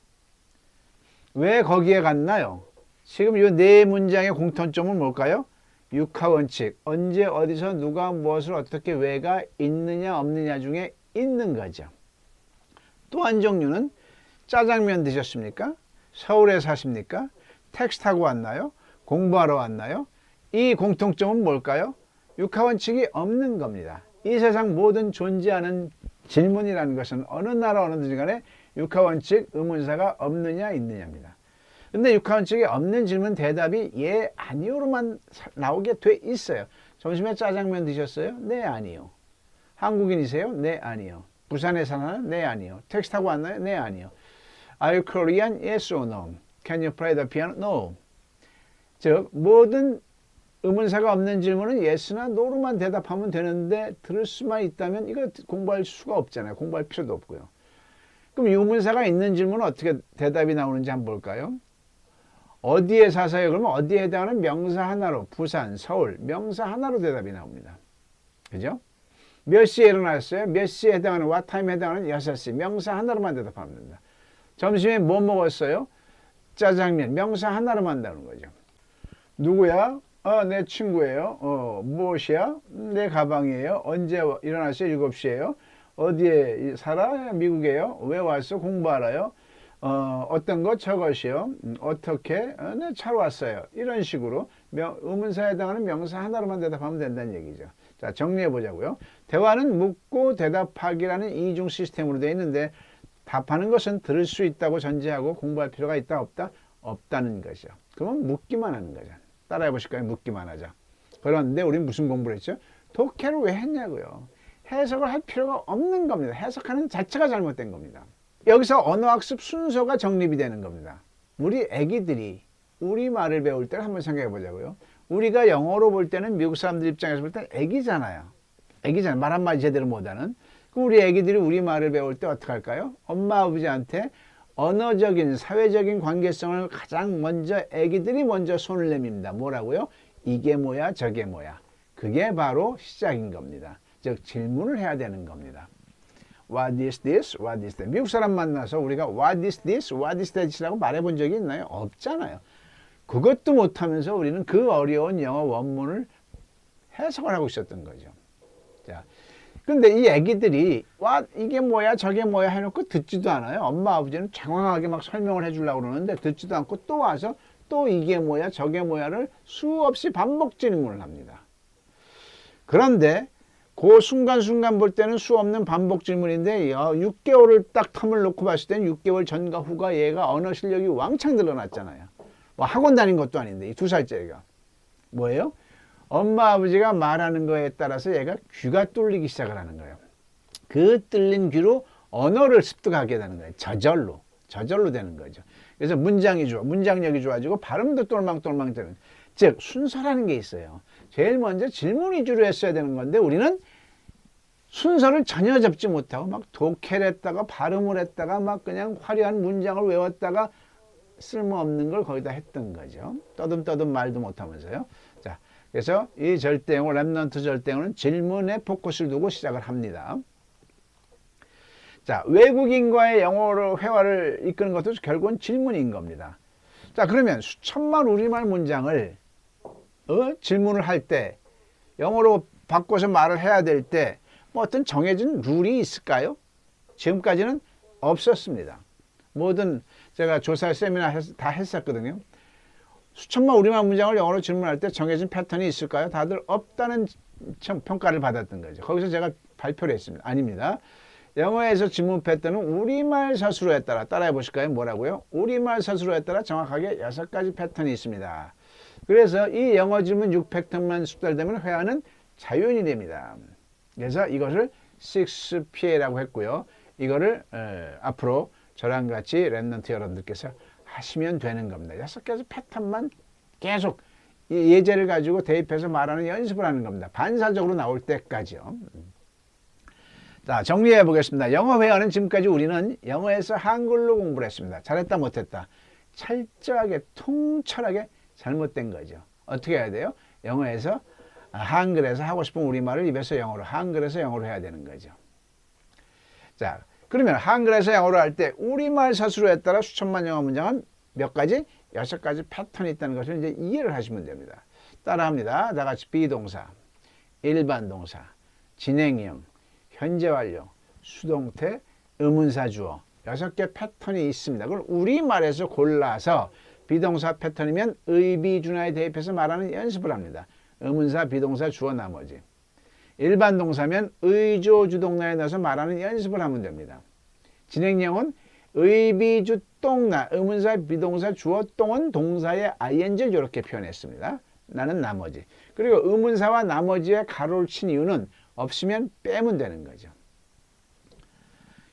왜 거기에 갔나요? 지금 이 4문장의 공통점은 뭘까요? 육하원칙, 언제 어디서 누가 무엇을 어떻게 왜가 있느냐 없느냐 중에 있는 거죠. 또 한 종류는 짜장면 드셨습니까? 서울에 사십니까? 택시 타고 왔나요? 공부하러 왔나요? 이 공통점은 뭘까요? 육하원칙이 없는 겁니다. 이 세상 모든 존재하는 질문이라는 것은 어느 나라 어느든지 간에 육하원칙 의문사가 없느냐 있느냐입니다. 근데 육하원칙이 없는 질문 대답이 예, 아니요로만 나오게 돼 있어요. 점심에 짜장면 드셨어요? 네, 아니요. 한국인이세요? 네, 아니요. 부산에 사나요? 네, 아니요. 택시 타고 왔나요? 네, 아니요. Are you Korean? Yes or no? Can you play the piano? No. 즉 모든 의문사가 없는 질문은 yes나 no로만 대답하면 되는데 들을 수만 있다면 이거 공부할 수가 없잖아요. 공부할 필요도 없고요. 그럼 의문사가 있는 질문은 어떻게 대답이 나오는지 한번 볼까요? 어디에 사세요? 그러면 어디에 해당하는 명사 하나로 부산, 서울 명사 하나로 대답이 나옵니다. 그죠? 몇 시에 일어났어요? 몇 시에 해당하는 what time에 해당하는 6시 명사 하나로만 대답하면 됩니다. 점심에 뭐 먹었어요? 짜장면 명사 하나로만 나오는 거죠. 누구야? 내 친구예요. 무엇이야? 내 가방이에요. 언제 일어났어요? 7시에요. 어디에 살아? 미국에요. 왜 왔어? 공부하러요. 어떤 것 저것이요. 어떻게? 네, 차로 왔어요. 이런 식으로 의문사에 해당하는 명사 하나로만 대답하면 된다는 얘기죠. 자, 정리해 보자고요. 대화는 묻고 대답하기라는 이중 시스템으로 되어 있는데 답하는 것은 들을 수 있다고 전제하고 공부할 필요가 있다 없다? 없다는 거죠. 그러면 묻기만 하는 거죠. 따라해 보실까요? 묻기만 하자. 그런데 우리는 무슨 공부를 했죠? 독해를 왜 했냐고요. 해석을 할 필요가 없는 겁니다. 해석하는 자체가 잘못된 겁니다. 여기서 언어학습 순서가 정립이 되는 겁니다. 우리 애기들이 우리말을 배울 때를 한번 생각해 보자고요. 우리가 영어로 볼 때는 미국 사람들 입장에서 볼 때는 애기잖아요. 애기잖아요. 말 한마디 제대로 못하는. 그럼 우리 애기들이 우리말을 배울 때 어떻게 할까요? 엄마 아버지한테 언어적인 사회적인 관계성을 가장 먼저 애기들이 먼저 손을 내밉니다. 뭐라고요? 이게 뭐야 저게 뭐야. 그게 바로 시작인 겁니다. 즉 질문을 해야 되는 겁니다. What is this? What is that? 미국 사람 만나서 우리가 What is this? What is that이라고 말해본 적이 있나요? 없잖아요. 그것도 못하면서 우리는 그 어려운 영어 원문을 해석을 하고 있었던 거죠. 자, 근데 이 애기들이 이게 뭐야 저게 뭐야 해놓고 듣지도 않아요. 엄마 아버지는 장황하게 막 설명을 해주려고 그러는데 듣지도 않고 또 와서 또 이게 뭐야 저게 뭐야를 수없이 반복 질문을 합니다. 그런데 그 순간순간 볼 때는 수없는 반복 질문인데 6개월을 딱 텀을 놓고 봤을 때는 6개월 전과 후가 얘가 언어 실력이 왕창 늘어났잖아요. 뭐 학원 다닌 것도 아닌데 이 2살째 애가 뭐예요? 엄마 아버지가 말하는 거에 따라서 얘가 귀가 뚫리기 시작을 하는 거예요. 그 뚫린 귀로 언어를 습득하게 되는 거예요. 저절로 되는 거죠. 그래서 문장력이 좋아지고 발음도 똘망똘망 되는. 즉 순서라는 게 있어요. 제일 먼저 질문 위주로 했어야 되는 건데 우리는 순서를 전혀 잡지 못하고 막 독해를 했다가 발음을 했다가 막 그냥 화려한 문장을 외웠다가 쓸모없는 걸 거기다 했던 거죠. 떠듬떠듬 말도 못하면서요. 자, 그래서 이 절대영어, 랩넌트 절대영어는 질문에 포커스를 두고 시작을 합니다. 자, 외국인과의 영어로 회화를 이끄는 것도 결국은 질문인 겁니다. 자, 그러면 수천만 우리말 문장을 질문을 할 때 영어로 바꿔서 말을 해야 될 때 뭐 어떤 정해진 룰이 있을까요? 지금까지는 없었습니다. 뭐든 제가 조사 세미나 다 했었거든요. 수천만 우리말 문장을 영어로 질문할 때 정해진 패턴이 있을까요? 다들 없다는 평가를 받았던 거죠. 거기서 제가 발표를 했습니다. 아닙니다. 영어에서 질문 패턴은 우리말 서술어에 따라 따라해 보실까요? 뭐라고요? 우리말 서술어에 따라 정확하게 6가지 패턴이 있습니다. 그래서 이 영어 질문 6패턴만 숙달되면 회화는 자연이 됩니다. 그래서 이것을 6PA라고 했고요. 이거를 앞으로 저랑 같이 랩넌트 여러분들께서 하시면 되는 겁니다. 6가지 패턴만 계속 예제를 가지고 대입해서 말하는 연습을 하는 겁니다. 반사적으로 나올 때까지요. 자, 정리해 보겠습니다. 영어 회화는 지금까지 우리는 영어에서 한글로 공부를 했습니다. 잘했다 못했다. 철저하게 통철하게 잘못된 거죠. 어떻게 해야 돼요? 영어에서 한글에서 하고 싶은 우리말을 입에서 영어로, 한글에서 영어로 해야 되는 거죠. 자, 그러면 한글에서 영어로 할 때 우리말 서술어에 따라 수천만 영어 문장은 몇 가지? 6가지 패턴이 있다는 것을 이제 이해를 하시면 됩니다. 따라합니다. 다 같이 비동사, 일반 동사, 진행형, 현재 완료, 수동태, 의문사 주어 6개 패턴이 있습니다. 그걸 우리말에서 골라서 비동사 패턴이면 의비준하에 대입해서 말하는 연습을 합니다. 의문사, 비동사, 주어, 나머지. 일반 동사면 의조, 주동나에 넣어서 말하는 연습을 하면 됩니다. 진행형은 의비주, 똥나, 의문사, 비동사, 주어, 똥은 동사의 ing를 이렇게 표현했습니다. 나는 나머지. 그리고 의문사와 나머지에 가로를 친 이유는 없으면 빼면 되는 거죠.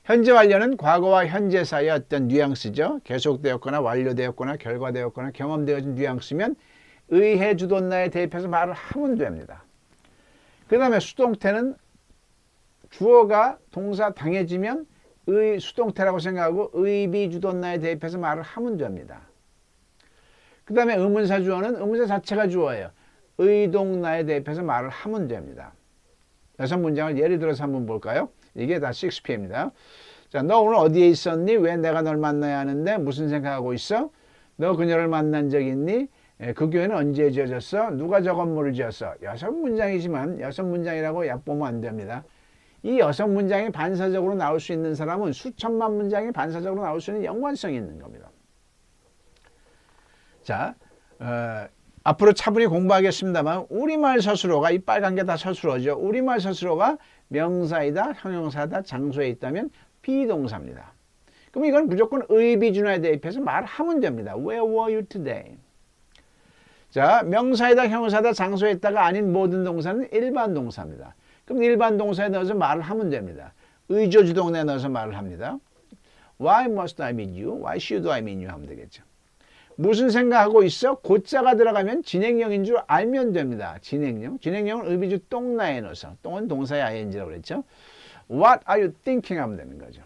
현재 완료는 과거와 현재 사이의 어떤 뉘앙스죠. 계속되었거나 완료되었거나 결과되었거나 경험되어진 뉘앙스면 의해 주동나에 대입해서 말을 하면 됩니다. 그 다음에 수동태는 주어가 동사 당해지면 수동태라고 생각하고 의비주동나에 대입해서 말을 하면 됩니다. 그 다음에 의문사 주어는 의문사 자체가 주어예요. 의동나에 대입해서 말을 하면 됩니다. 6문장을 예를 들어서 한번 볼까요? 이게 다 6P입니다. 자, 너 오늘 어디에 있었니? 왜 내가 널 만나야 하는데? 무슨 생각하고 있어? 너 그녀를 만난 적 있니? 그 교회는 언제 지어졌어? 누가 저 건물을 지었어? 6문장이지만 6문장이라고 얕보면 안 됩니다. 이 6문장이 반사적으로 나올 수 있는 사람은 수천만 문장이 반사적으로 나올 수 있는 연관성이 있는 겁니다. 자, 앞으로 차분히 공부하겠습니다만 우리말 서술어가 이 빨간 게 다 서술어죠. 우리말 서술어가 명사이다, 형용사다, 장소에 있다면 비동사입니다. 그럼 이건 무조건 의비준화에 대입해서 말하면 됩니다. Where were you today? 자, 명사이다, 형용사다, 장소에 있다가 아닌 모든 동사는 일반 동사입니다. 그럼 일반 동사에 넣어서 말을 하면 됩니다. 의조주동사에 넣어서 말을 합니다. Why must I meet you? Why should I meet you? 하면 되겠죠. 무슨 생각하고 있어? 고자가 들어가면 진행형인 줄 알면 됩니다. 진행형. 진행형은 의비주 똥나에 넣어서. 똥은 동사의 ing라고 그랬죠. What are you thinking? 하면 되는 거죠.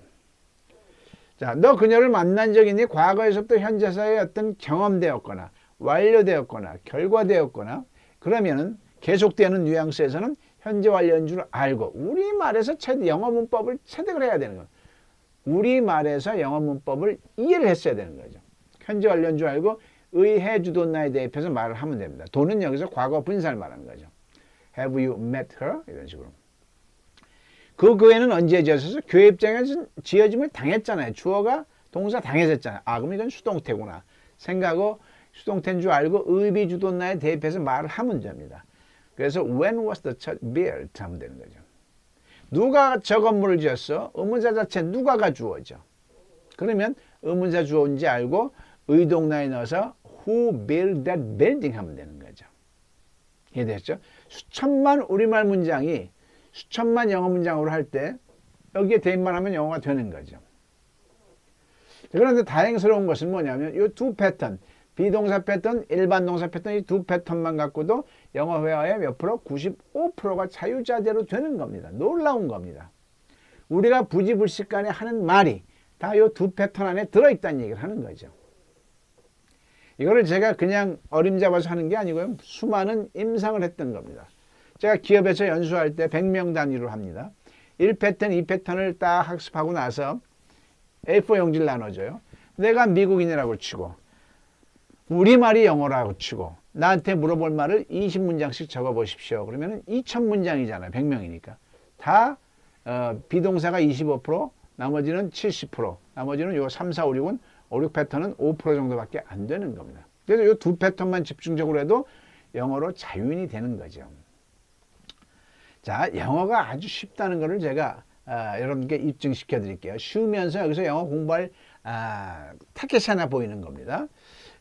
자, 너 그녀를 만난 적 있니? 과거에서부터 현재사의 어떤 경험되었거나 완료되었거나 결과되었거나 그러면은 계속되는 뉘앙스에서는 현재 완료인 줄 알고 우리말에서 영어 문법을 체득을 해야 되는 거예요. 우리말에서 영어 문법을 이해를 했어야 되는 거죠. 현재 완료인 줄 알고 의해 주도나에 대입해서 말을 하면 됩니다. 도는 여기서 과거 분사를 말하는 거죠. Have you met her? 이런 식으로. 그 교회는 언제 지어져서 교회 입장에서 지어짐을 당했잖아요. 주어가 동사 당해졌잖아요. 아, 그럼 이건 수동태구나 생각하고 수동태인 줄 알고 의비주도나에 대입해서 말을 하면 됩니다. 그래서 when was the church built? 하면 되는 거죠. 누가 저 건물을 지었어? 의문사 자체 누가가 주어죠. 그러면 의문사 주어인지 알고 의동나에 넣어서 who built that building? 하면 되는 거죠. 이해되셨죠? 수천만 우리말 문장이 수천만 영어 문장으로 할 때 여기에 대입만 하면 영어가 되는 거죠. 그런데 다행스러운 것은 뭐냐면 이 두 패턴, 비동사 패턴, 일반 동사 패턴 이 두 패턴만 갖고도 영어 회화의 몇 프로? 95%가 자유자재로 되는 겁니다. 놀라운 겁니다. 우리가 부지불식간에 하는 말이 다 이 두 패턴 안에 들어있다는 얘기를 하는 거죠. 이거를 제가 그냥 어림잡아서 하는 게 아니고요. 수많은 임상을 했던 겁니다. 제가 기업에서 연수할 때 100명 단위로 합니다. 1패턴, 2패턴을 딱 학습하고 나서 A4 용지를 나눠줘요. 내가 미국인이라고 치고 우리말이 영어라고 치고 나한테 물어볼 말을 20문장씩 적어보십시오. 그러면 2000문장이잖아요. 100명이니까. 다 비동사가 25%, 나머지는 70%, 나머지는 요 3, 4, 5, 6은 5, 6패턴은 5% 정도밖에 안 되는 겁니다. 그래서 요 두 패턴만 집중적으로 해도 영어로 자유인이 되는 거죠. 자, 영어가 아주 쉽다는 것을 제가 여러분께 입증시켜 드릴게요. 쉬우면서 여기서 영어 공부할 타켓이 하나 보이는 겁니다.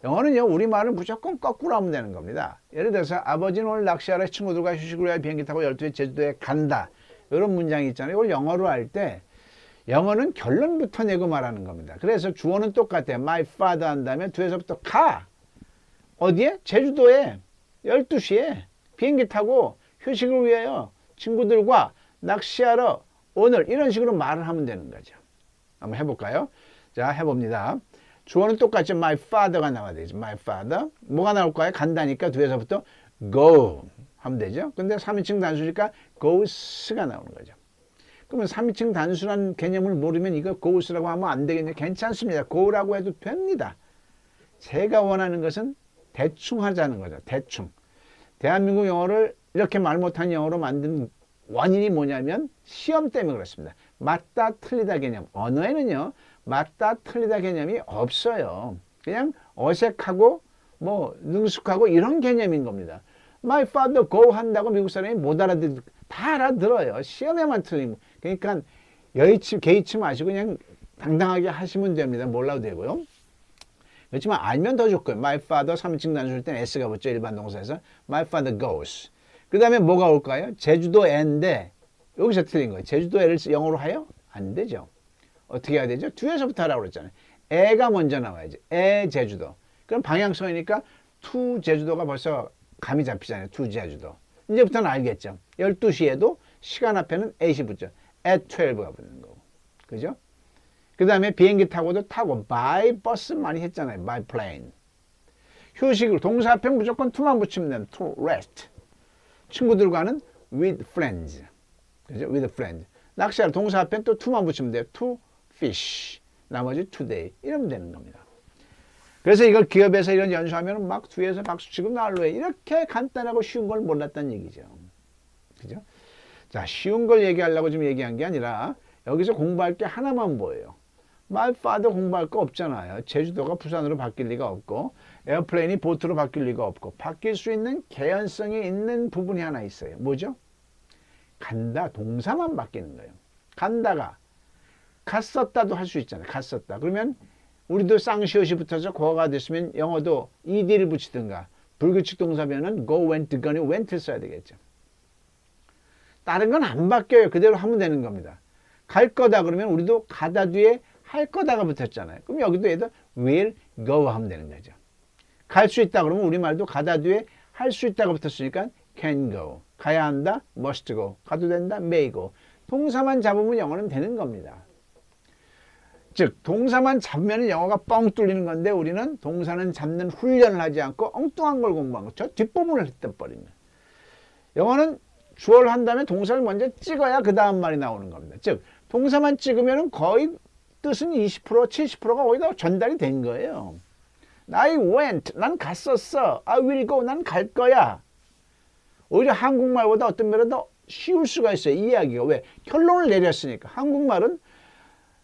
영어는요, 우리말을 무조건 거꾸로 하면 되는 겁니다. 예를 들어서 아버지는 오늘 낚시하러 친구들과 휴식을 위해 비행기 타고 12시에 제주도에 간다. 이런 문장이 있잖아요. 이걸 영어로 할 때 영어는 결론부터 내고 말하는 겁니다. 그래서 주어는 똑같아요. My father 한 다음에 뒤에서부터 가. 어디에? 제주도에 12시에 비행기 타고 휴식을 위하여 친구들과 낚시하러 오늘 이런 식으로 말을 하면 되는 거죠. 한번 해볼까요? 자, 해봅니다. 주어는 똑같죠. My father가 나와야 되죠. My father. 뭐가 나올까요? 간다니까 뒤에서부터 go 하면 되죠. 근데 3인칭 단수니까 goes가 나오는 거죠. 그러면 3인칭 단수란 개념을 모르면 이거 goes라고 하면 안 되겠냐? 괜찮습니다. go라고 해도 됩니다. 제가 원하는 것은 대충 하자는 거죠. 대충. 대한민국 영어를 이렇게 말 못하는 영어로 만든 원인이 뭐냐면 시험 때문에 그렇습니다. 맞다 틀리다 개념. 언어에는요. 맞다 틀리다 개념이 없어요. 그냥 어색하고 뭐 능숙하고 이런 개념인 겁니다. My father go 한다고 미국 사람이 못 알아듣 다 알아들어요. 시험에만 틀린. 그러니까 개의치 마시고 그냥 당당하게 하시면 됩니다. 몰라도 되고요. 그렇지만 알면 더 좋고요. My father 3인칭 단수일 때는 S가 붙죠. 일반 동사에서. My father goes. 그 다음에 뭐가 올까요? 제주도에인데 여기서 틀린 거예요. 제주도에를 영어로 하여? 안 되죠. 어떻게 해야 되죠? 뒤에서부터 하라고 그랬잖아요. 애가 먼저 나와야지. 애 제주도. 그럼 방향성이니까 to 제주도가 벌써 감이 잡히잖아요. to 제주도. 이제부터는 알겠죠. 12시에도 시간 앞에는 8이 붙죠. at 12가 붙는 거고. 그죠? 그 다음에 비행기 타고도 타고 by 버스 많이 했잖아요. by plane. 휴식을 동사 앞에 무조건 to만 붙이면 돼요. to rest. 친구들과는 with friends. 그죠? with friends. 낚시하러 동사 앞에 또 to만 붙이면 돼요. to fish. 나머지 today. 이러면 되는 겁니다. 그래서 이걸 기업에서 이런 연수하면 막 뒤에서 박수치고 난로해. 이렇게 간단하고 쉬운 걸 몰랐다는 얘기죠. 그죠? 자, 쉬운 걸 얘기하려고 지금 얘기한 게 아니라 여기서 공부할 게 하나만 보여요. My father 공부할 거 없잖아요. 제주도가 부산으로 바뀔 리가 없고 에어플레인이 보트로 바뀔 리가 없고 바뀔 수 있는 개연성이 있는 부분이 하나 있어요. 뭐죠? 간다. 동사만 바뀌는 거예요. 간다가 갔었다도 할 수 있잖아요. 갔었다. 그러면 우리도 쌍시옷이 붙어서 고어가 됐으면 영어도 ed를 붙이든가 불규칙 동사면은 go, went, gone, went 써야 되겠죠. 다른 건 안 바뀌어요. 그대로 하면 되는 겁니다. 갈 거다 그러면 우리도 가다 뒤에 할 거다가 붙었잖아요. 그럼 여기도 얘도 will go 하면 되는 거죠. 갈 수 있다 그러면 우리말도 가다 뒤에 할 수 있다가 붙었으니까 can go. 가야 한다, must go. 가도 된다, may go. 동사만 잡으면 영어는 되는 겁니다. 즉 동사만 잡으면 영어가 뻥 뚫리는 건데 우리는 동사는 잡는 훈련을 하지 않고 엉뚱한 걸 공부한 거. 저 뒷부분을 흩어버리면. 영어는 주어를 한 다음에 동사를 먼저 찍어야 그 다음 말이 나오는 겁니다. 즉 동사만 찍으면 거의 뜻은 20%, 70%가 거기다 전달이 된 거예요. I went, 난 갔었어. I will go, 난 갈 거야. 오히려 한국말보다 어떤 면은 더 쉬울 수가 있어요. 이해하기가. 왜? 결론을 내렸으니까. 한국말은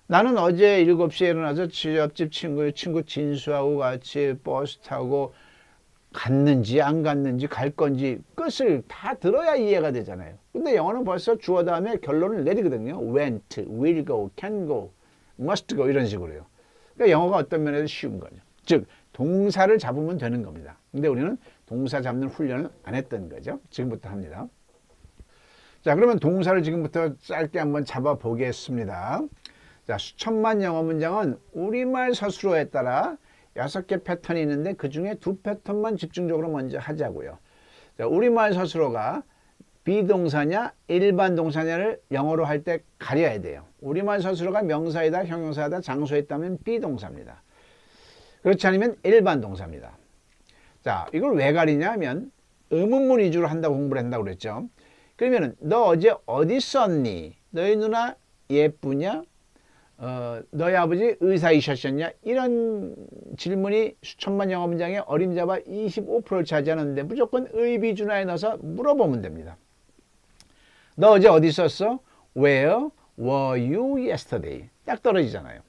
나는 어제 7시에 일어나서 옆집 친구 진수하고 같이 버스 타고 갔는지 안 갔는지 갈 건지 끝을 다 들어야 이해가 되잖아요. 근데 영어는 벌써 주어 다음에 결론을 내리거든요. went, will go, can go, must go 이런 식으로요. 그러니까 영어가 어떤 면에서 쉬운 거죠. 즉 동사를 잡으면 되는 겁니다. 근데 우리는 동사 잡는 훈련을 안 했던 거죠. 지금부터 합니다. 자, 그러면 동사를 지금부터 짧게 한번 잡아 보겠습니다. 자, 수천만 영어 문장은 우리말 서술어에 따라 6개 패턴이 있는데 그 중에 2 패턴만 집중적으로 먼저 하자고요. 자, 우리말 서술어가 비동사냐 일반 동사냐를 영어로 할 때 가려야 돼요. 우리말 서술어가 명사이다, 형용사이다, 장소에 있다면 비동사입니다. 그렇지 않으면 일반 동사입니다. 자, 이걸 왜 가리냐 하면 의문문 위주로 한다고 공부를 한다고 그랬죠. 그러면은 너 어제 어디 있었니? 너희 누나 예쁘냐? 너희 아버지 의사이셨냐? 이런 질문이 수천만 영어 문장에 어림잡아 25%를 차지하는데 무조건 의비준화에 넣어서 물어보면 됩니다. 너 어제 어디 있었어? Where were you yesterday? 딱 떨어지잖아요.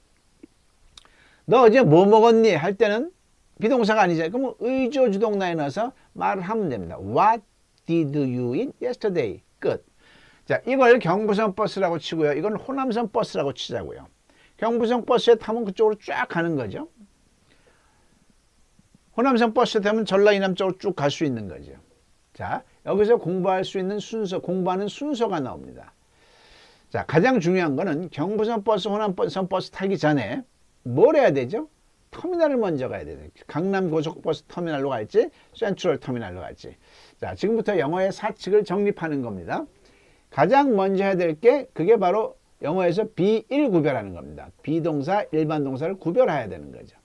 너 어제 뭐 먹었니? 할 때는 비동사가 아니잖아요. 그러면 의조 주동사에 넣어서 말을 하면 됩니다. What did you eat yesterday? 끝. 자, 이걸 경부선 버스라고 치고요. 이건 호남선 버스라고 치자고요. 경부선 버스에 타면 그쪽으로 쫙 가는 거죠. 호남선 버스에 타면 전라 이남 쪽으로 쭉 갈 수 있는 거죠. 자, 여기서 공부할 수 있는 순서, 공부하는 순서가 나옵니다. 자, 가장 중요한 거는 경부선 버스, 호남선 버스 타기 전에 뭘 해야 되죠? 터미널을 먼저 가야 돼요. 강남 고속버스 터미널로 갈지, 센트럴 터미널로 갈지. 자, 지금부터 영어의 사칙을 정립하는 겁니다. 가장 먼저 해야 될 게 그게 바로 영어에서 비일 구별하는 겁니다. 비동사, 일반 동사를 구별해야 되는 거죠.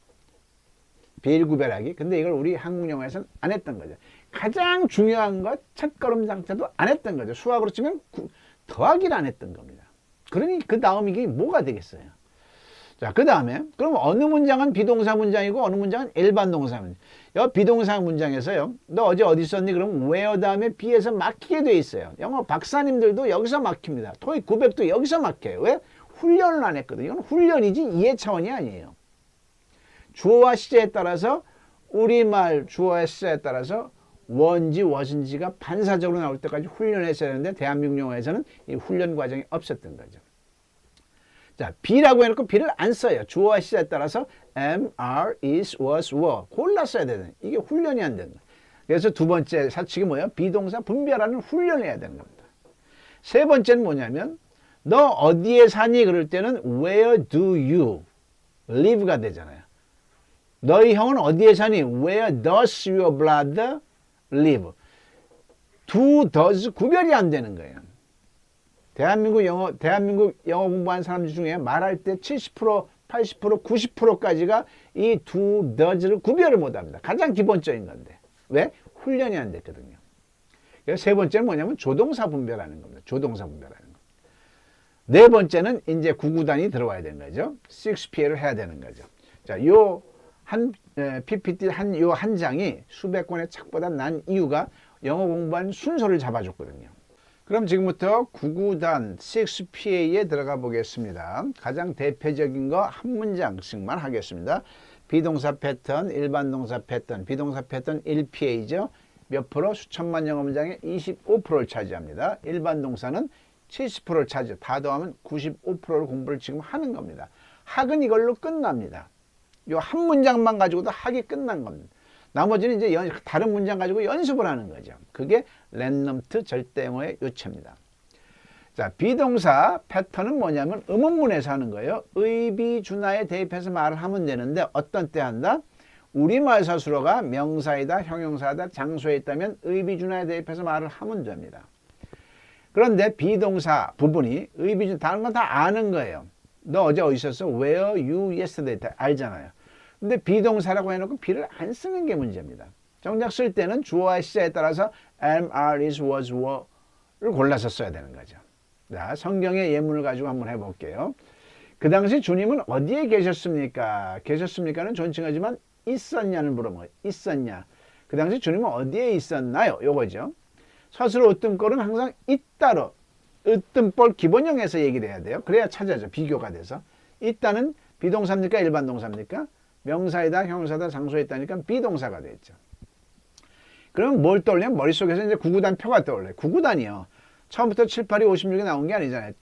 비일 구별하기. 근데 이걸 우리 한국 영어에서는 안 했던 거죠. 가장 중요한 것, 첫걸음 장차도 안 했던 거죠. 수학으로 치면 더하기를 안 했던 겁니다. 그러니 그 다음 이게 뭐가 되겠어요? 자, 그 다음에 그럼 어느 문장은 비동사 문장이고 어느 문장은 일반 동사 문장. 여 비동사 문장에서요. 너 어제 어디 있었니? 그럼 where 다음에 be에서 막히게 돼 있어요. 영어 박사님들도 여기서 막힙니다. 토익 900도 여기서 막혀요. 왜? 훈련을 안 했거든요. 이건 훈련이지 이해 차원이 아니에요. 주어와 시제에 따라서 우리말 주어와 시제에 따라서 원지 wasn't가 반사적으로 나올 때까지 훈련을 했어야 되는데 대한민국 영어에서는 이 훈련 과정이 없었던 거죠. 자, be라고 해놓고 be를 안 써요. 주어와 시제에 따라서 am, are, is, was, were 골라 써야 되는 이게 훈련이 안 되는 거예요. 그래서 두 번째 사칙이 뭐예요? 비동사 분별하는 훈련을 해야 되는 겁니다. 세 번째는 뭐냐면 너 어디에 사니? 그럴 때는 where do you live가 되잖아요. 너희 형은 어디에 사니? Where does your brother live? do, does 구별이 안 되는 거예요. 대한민국 영어 공부한 사람들 중에 말할 때 70%, 80%, 90%까지가 이 do, does를 구별을 못 합니다. 가장 기본적인 건데. 왜? 훈련이 안 됐거든요. 그래서 세 번째는 뭐냐면 조동사 분별하는 겁니다. 조동사 분별하는 거. 네 번째는 이제 구구단이 들어와야 되는 거죠. 6PL을 해야 되는 거죠. 자, PPT 한 장이 수백 권의 책보다 난 이유가 영어 공부한 순서를 잡아줬거든요. 그럼 지금부터 구구단 6PA에 들어가 보겠습니다. 가장 대표적인 거 한 문장씩만 하겠습니다. 비동사 패턴, 일반 동사 패턴, 비동사 패턴 1PA죠. 몇 프로? 수천만 영어 문장의 25%를 차지합니다. 일반 동사는 70%를 차지해요. 다 더하면 95%를 공부를 지금 하는 겁니다. 학은 이걸로 끝납니다. 요 한 문장만 가지고도 학이 끝난 겁니다. 나머지는 이제 다른 문장 가지고 연습을 하는 거죠. 그게 랜덤트 절대영어의 요체입니다. 자, 비동사 패턴은 뭐냐면 의문문에서 하는 거예요. 의비준하에 대입해서 말을 하면 되는데 어떤 때 한다? 우리말 서술어가 명사이다, 형용사이다, 장소에 있다면 의비준하에 대입해서 말을 하면 됩니다. 그런데 비동사 부분이 의비준 다른 건 다 아는 거예요. 너 어제 어디 있었어? Where you yesterday? 다 알잖아요. 근데 비동사라고 해놓고 be를 안 쓰는 게 문제입니다. 정작 쓸 때는 주어와 시제에 따라서 am, are, is, was, were를 골라서 써야 되는 거죠. 자, 성경의 예문을 가지고 한번 해볼게요. 그 당시 주님은 어디에 계셨습니까? 계셨습니까는 존칭하지만 있었냐를 물어보면 있었냐. 그 당시 주님은 어디에 있었나요? 요거죠. 서술어 으뜸꼴은 항상 있다로 으뜸볼 기본형에서 얘기를 해야 돼요. 그래야 찾아져. 비교가 돼서. 있다는 비동사입니까? 일반 동사입니까? 명사이다, 형용사다, 장소에 있다니까 비동사가 되겠죠. 그러면 뭘 떠올리면 머릿속에서 이제 구구단 표가 떠올려요. 구구단이요. 처음부터 7, 8이 56이 나온 게 아니잖아요.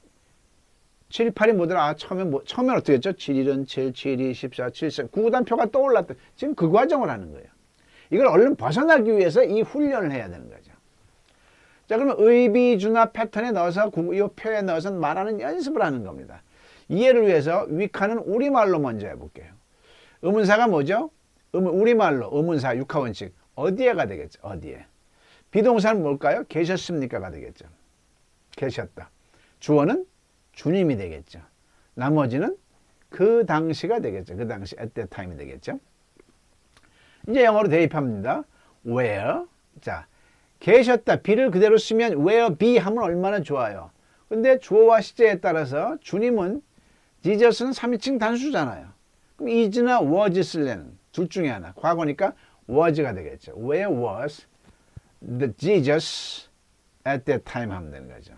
7, 8이 뭐더라? 처음엔 어떻게 했죠? 7, 1은 7, 7, 2, 14, 7, 4. 구구단 표가 떠올랐다. 지금 그 과정을 하는 거예요. 이걸 얼른 벗어나기 위해서 이 훈련을 해야 되는 거죠. 자, 그러면 의비준하 패턴에 넣어서 이 표에 넣어서 말하는 연습을 하는 겁니다. 이해를 위해서 위카는 우리말로 먼저 해볼게요. 의문사가 뭐죠? 우리말로 의문사 육하원칙 어디에가 되겠죠? 어디에. 비동사는 뭘까요? 계셨습니까가 되겠죠. 계셨다. 주어는 주님이 되겠죠. 나머지는 그 당시가 되겠죠. 그 당시 at that time이 되겠죠. 이제 영어로 대입합니다. where. 자, 계셨다. be를 그대로 쓰면 where be 하면 얼마나 좋아요. 근데 주어와 시제에 따라서 주님은 지저스는 3인칭 단수잖아요. 그럼 is나 was 쓸래는 둘 중에 하나. 과거니까 was가 되겠죠. Where was the Jesus at that time 하면 되는 거죠.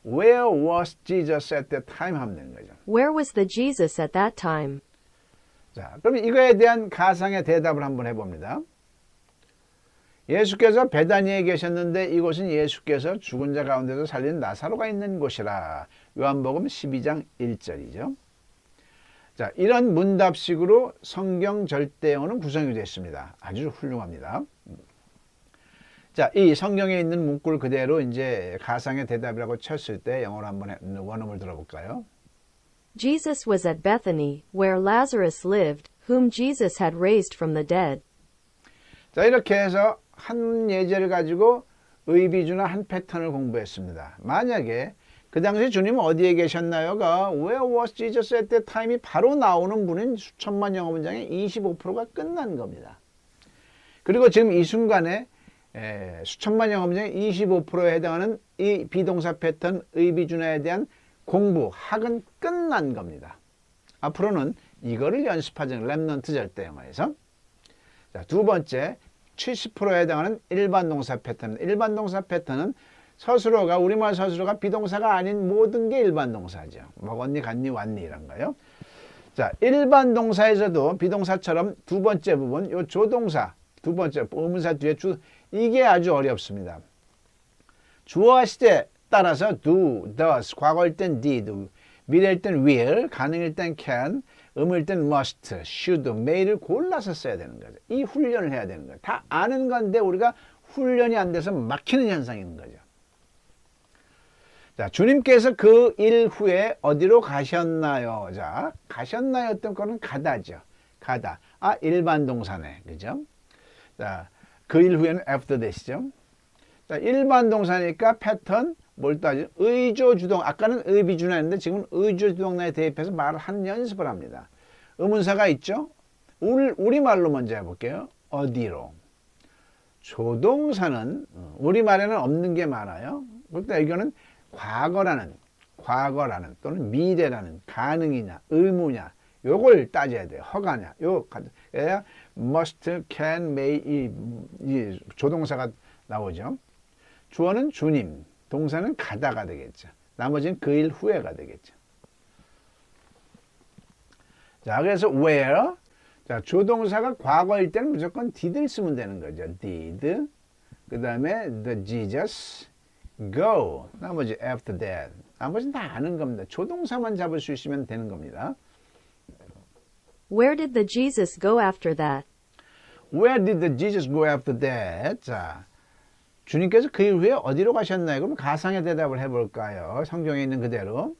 Where was Jesus at that time 하면 되는 거죠. Where was the Jesus at that time? 자, 그럼 이거에 대한 가상의 대답을 한번 해봅니다. 예수께서 베다니에 계셨는데 이곳은 예수께서 죽은 자 가운데서 살린 나사로가 있는 곳이라. 요한복음 12장 1절이죠. 자, 이런 문답식으로 성경 절대어는 구성이 됐습니다. 아주 훌륭합니다. 자, 이 성경에 있는 문구를 그대로 이제 가상의 대답이라고 쳤을 때 영어로 한번 원음을 들어볼까요? Jesus was at Bethany, where Lazarus lived, whom Jesus had raised from the dead. 자, 이렇게 해서 한 예제를 가지고 의비준화 한 패턴을 공부했습니다. 만약에 그 당시 주님은 어디에 계셨나요가 Where was Jesus at that time이 바로 나오는 분은 수천만 영어 문장의 25%가 끝난 겁니다. 그리고 지금 이 순간에 수천만 영어 문장의 25%에 해당하는 이 비동사 패턴 의비준화에 대한 공부, 학은 끝난 겁니다. 앞으로는 이거를 연습하자. 랩넌트 절대영어에서. 자, 두 번째 70%에 해당하는 일반 동사 패턴. 일반 동사 패턴은 서술어가 우리말 서술어가 비동사가 아닌 모든 게 일반 동사죠. 먹었니, 갔니, 왔니 이런 거요. 자, 일반 동사에서도 비동사처럼 두 번째 부분, 요 조동사 두 번째 의문사 뒤에 이게 아주 어렵습니다. 주어와 시제 따라서 do, does, 과거일 땐 did, 미래일 땐 will, 가능일 땐 can, 의무일 땐 must, should, may를 골라서 써야 되는 거죠. 이 훈련을 해야 되는 거예요. 다 아는 건데 우리가 훈련이 안 돼서 막히는 현상이 있는 거죠. 자, 주님께서 그 일 후에 어디로 가셨나요? 자, 가셨나요? 어떤 거는 가다죠. 가다. 아, 일반 동사네. 그죠? 자, 그 일 후에는 after that이죠. 자, 일반 동사니까 패턴, 뭘 따지? 의조주동. 아까는 의비준화였는데 지금은 의조주동사에 대입해서 말을 하는 연습을 합니다. 의문사가 있죠? 우리말로 먼저 해볼게요. 어디로? 조동사는 우리말에는 없는 게 많아요. 그때 이거는 과거라는 또는 미래라는 가능이냐 의무냐 요걸 따져야 돼요. 허가냐 요야 must, can, may 이 조동사가 나오죠. 주어는 주님, 동사는 가다가 되겠죠. 나머지는 그 일 후에가 되겠죠. 자, 그래서 where. 자, 조동사가 과거일 때는 무조건 did를 쓰면 되는 거죠. did. 그 다음에 the Jesus go. 나머지 after that. 나머지는 다 아는 겁니다. 조동사만 잡을 수 있으면 되는 겁니다. Where did the Jesus go after that? Where did the Jesus go after that? 자, 주님께서 그 이후에 어디로 가셨나요? 그럼 가상의 대답을 해볼까요? 성경에 있는 그대로.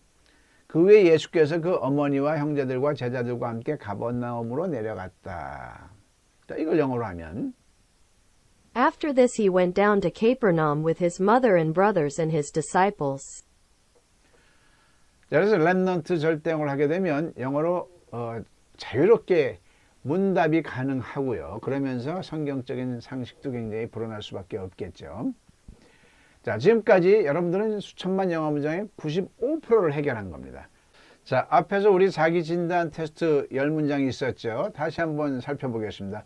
그 후에 예수께서 그 어머니와 형제들과 제자들과 함께 가버나움으로 내려갔다. 자, 이걸 영어로 하면 After this he went down to Capernaum with his mother and brothers and his disciples. 자, 그래서 렘넌트 절대형을 하게 되면 영어로 자유롭게 문답이 가능하고요. 그러면서 성경적인 상식도 굉장히 불어날 수밖에 없겠죠. 자, 지금까지 여러분들은 수천만 영어 문장의 95%를 해결한 겁니다. 자, 앞에서 우리 자기 진단 테스트 10문장이 있었죠. 다시 한번 살펴보겠습니다.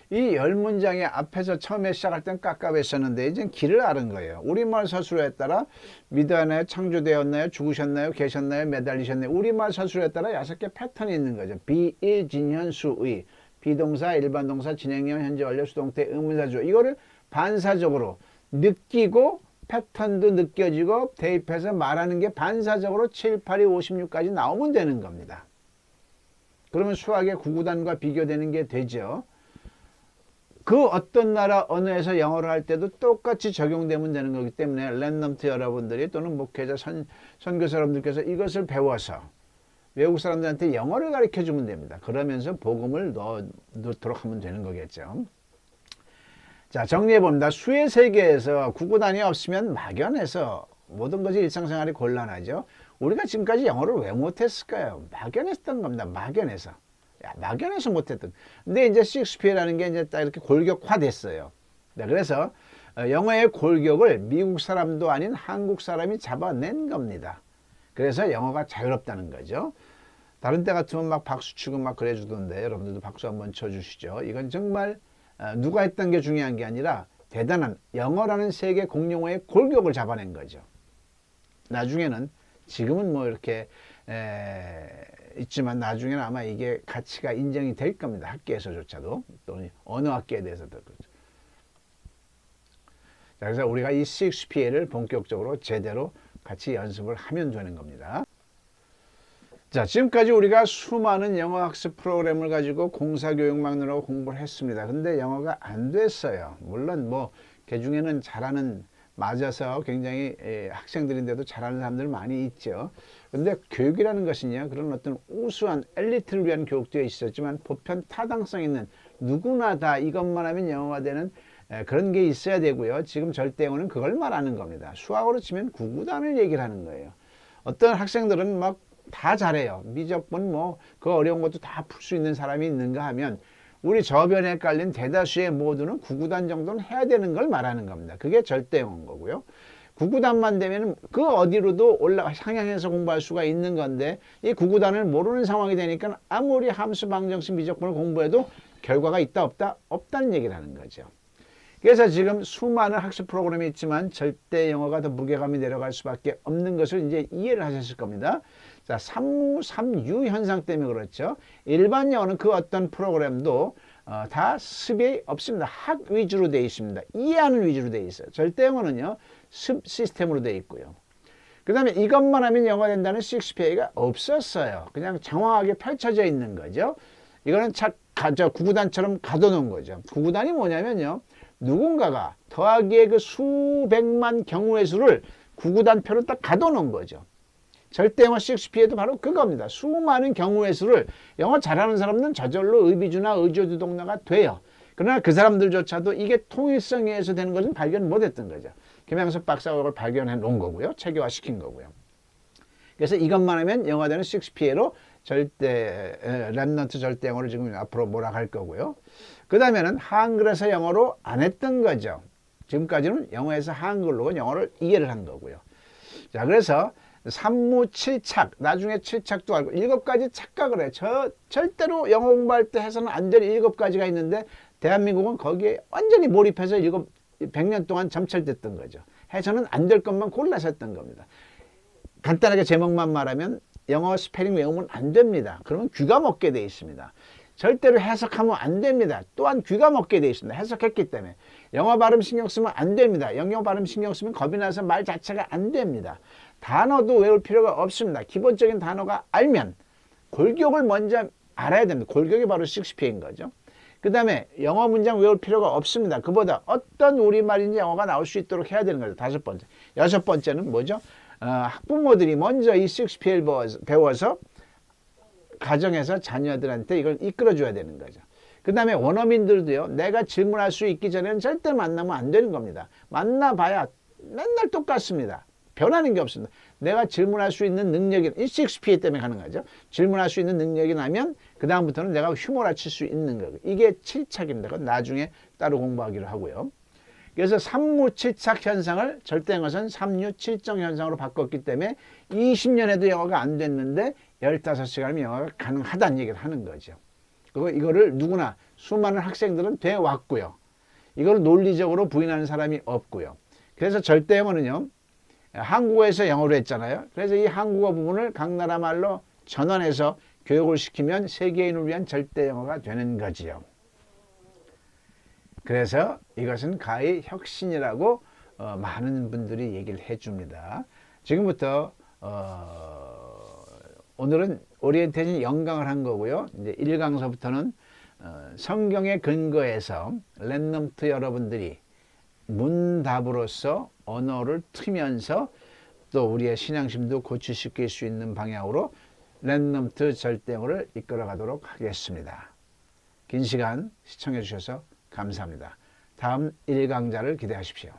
이 10문장의 앞에서 처음에 시작할 땐 깝깝했었는데 이제 길을 앓은 거예요. 우리말 서술에 따라 믿었나요? 창조되었나요? 죽으셨나요? 계셨나요? 매달리셨나요? 우리말 서술에 따라 6개 패턴이 있는 거죠. 비일, 진현, 수의. 비동사, 일반 동사, 진행형, 현재 완료, 수동태, 의문사, 주어. 이거를 반사적으로 느끼고 패턴도 느껴지고 대입해서 말하는 게 반사적으로 7, 8, 2, 56까지 나오면 되는 겁니다. 그러면 수학의 구구단과 비교되는 게 되죠. 그 어떤 나라 언어에서 영어를 할 때도 똑같이 적용되면 되는 거기 때문에 랜덤트 여러분들이 또는 목회자, 선교사 여러분들께서 이것을 배워서 외국 사람들한테 영어를 가르쳐 주면 됩니다. 그러면서 복음을 넣도록 하면 되는 거겠죠. 자, 정리해 봅니다. 수의 세계에서 구구단이 없으면 막연해서 모든 것이 일상생활이 곤란하죠. 우리가 지금까지 영어를 왜 못했을까요? 막연했던 겁니다. 막연해서. 막연해서 못했던. 근데 이제 셰익스피어라는 게 이제 딱 이렇게 골격화됐어요. 네, 그래서 영어의 골격을 미국 사람도 아닌 한국 사람이 잡아낸 겁니다. 그래서 영어가 자유롭다는 거죠. 다른 때 같으면 막 박수 치고 막 그래 주던데 여러분들도 박수 한번 쳐주시죠. 이건 정말 누가 했던 게 중요한 게 아니라 대단한 영어라는 세계 공용어의 골격을 잡아낸 거죠. 나중에는 지금은 뭐 이렇게 있지만 나중에는 아마 이게 가치가 인정이 될 겁니다. 학계에서조차도 또는 언어 학계에 대해서도 그렇죠. 자, 그래서 우리가 이 셰익스피어를 본격적으로 제대로 같이 연습을 하면 되는 겁니다. 자, 지금까지 우리가 수많은 영어 학습 프로그램을 가지고 공사교육 막느라고 공부를 했습니다. 근데 영어가 안 됐어요. 물론 뭐 그중에는 잘하는 맞아서 굉장히 학생들인데도 잘하는 사람들 많이 있죠. 근데 교육이라는 것은요, 그런 어떤 우수한 엘리트를 위한 교육도 있었지만 보편 타당성 있는 누구나 다 이것만 하면 영어가 되는 그런 게 있어야 되고요. 지금 절대영어는 그걸 말하는 겁니다. 수학으로 치면 구구단을 얘기를 하는 거예요. 어떤 학생들은 막 다 잘해요. 미적분 뭐 그 어려운 것도 다 풀 수 있는 사람이 있는가 하면 우리 저변에 깔린 대다수의 모두는 구구단 정도는 해야 되는 걸 말하는 겁니다. 그게 절대영어인 거고요. 구구단만 되면 그 어디로도 상향해서 공부할 수가 있는 건데 이 구구단을 모르는 상황이 되니까 아무리 함수, 방정식, 미적분을 공부해도 결과가 있다 없다? 없다는 얘기를 하는 거죠. 그래서 지금 수많은 학습 프로그램이 있지만 절대 영어가 더 무게감이 내려갈 수밖에 없는 것을 이제 이해를 하셨을 겁니다. 자, 삼무, 삼유 현상 때문에 그렇죠. 일반 영어는 그 어떤 프로그램도 다 습이 없습니다. 학 위주로 되어 있습니다. 이해하는 위주로 되어 있어요. 절대 영어는요, 습 시스템으로 되어 있고요. 그 다음에 이것만 하면 영어가 된다는 셰익스피어가 없었어요. 그냥 장황하게 펼쳐져 있는 거죠. 이거는 구구단처럼 가둬놓은 거죠. 구구단이 뭐냐면요, 누군가가 더하기의 그 수백만 경우의 수를 구구단표로 딱 가둬놓은 거죠. 절대영어 셰익스피어도 바로 그겁니다. 수많은 경우의 수를 영어 잘하는 사람은 저절로 의비주나 의조주동사가 돼요. 그러나 그 사람들조차도 이게 통일성에 의해서 되는 것은 발견 못했던 거죠. 김양석 박사가 그걸 발견해 놓은 거고요. 체계화시킨 거고요. 그래서 이것만 하면 영어되는 셰익스피어로 렘넌트 절대영어를 지금 앞으로 몰아갈 거고요. 그 다음에는 한글에서 영어로 안 했던 거죠. 지금까지는 영어에서 한글로 영어를 이해를 한 거고요. 자, 그래서 삼무, 칠착, 나중에 칠착도 알고 7가지 착각을 해요. 절대로 영어 공부할 때 해서는 안 될 7가지가 있는데 대한민국은 거기에 완전히 몰입해서 100년 동안 점철됐던 거죠. 해서는 안 될 것만 골라서 했던 겁니다. 간단하게 제목만 말하면 영어 스페링 외우면 안 됩니다. 그러면 귀가 먹게 돼 있습니다. 절대로 해석하면 안 됩니다. 또한 귀가 먹게 돼 있습니다. 해석했기 때문에. 영어 발음 신경 쓰면 안 됩니다. 영어 발음 신경 쓰면 겁이 나서 말 자체가 안 됩니다. 단어도 외울 필요가 없습니다. 기본적인 단어가 알면 골격을 먼저 알아야 됩니다. 골격이 바로 셰익스피어인 거죠. 그 다음에 영어 문장 외울 필요가 없습니다. 그보다 어떤 우리말인지 영어가 나올 수 있도록 해야 되는 거죠. 5번째. 6번째는 뭐죠? 학부모들이 먼저 이 셰익스피어를 배워서 가정에서 자녀들한테 이걸 이끌어줘야 되는 거죠. 그 다음에 원어민들도요. 내가 질문할 수 있기 전에는 절대 만나면 안 되는 겁니다. 만나봐야 맨날 똑같습니다. 변하는 게 없습니다. 내가 질문할 수 있는 능력이, 이 셰익스피어 때문에 가능하죠. 질문할 수 있는 능력이 나면 그 다음부터는 내가 휴머를 칠 수 있는 거고. 이게 7착입니다. 그건 나중에 따로 공부하기로 하고요. 그래서 삼무칠착 현상을 절대영어선 삼류칠정 현상으로 바꿨기 때문에 20년에도 영어가 안 됐는데 15시간이면 영어가 가능하다는 얘기를 하는 거죠. 그리고 이거를 누구나 수많은 학생들은 돼왔고요. 이걸 논리적으로 부인하는 사람이 없고요. 그래서 절대영어는요. 한국어에서 영어로 했잖아요. 그래서 이 한국어 부분을 각 나라 말로 전환해서 교육을 시키면 세계인을 위한 절대영어가 되는 거지요. 그래서 이것은 가히 혁신이라고 많은 분들이 얘기를 해줍니다. 지금부터 오늘은 오리엔테이션 영강을 한 거고요. 이제 1강서부터는 성경의 근거에서 랜덤트 여러분들이 문답으로서 언어를 트면서 또 우리의 신앙심도 고취시킬 수 있는 방향으로 랜덤트 절대영어를 이끌어 가도록 하겠습니다. 긴 시간 시청해 주셔서 감사합니다. 다음 1강자를 기대하십시오.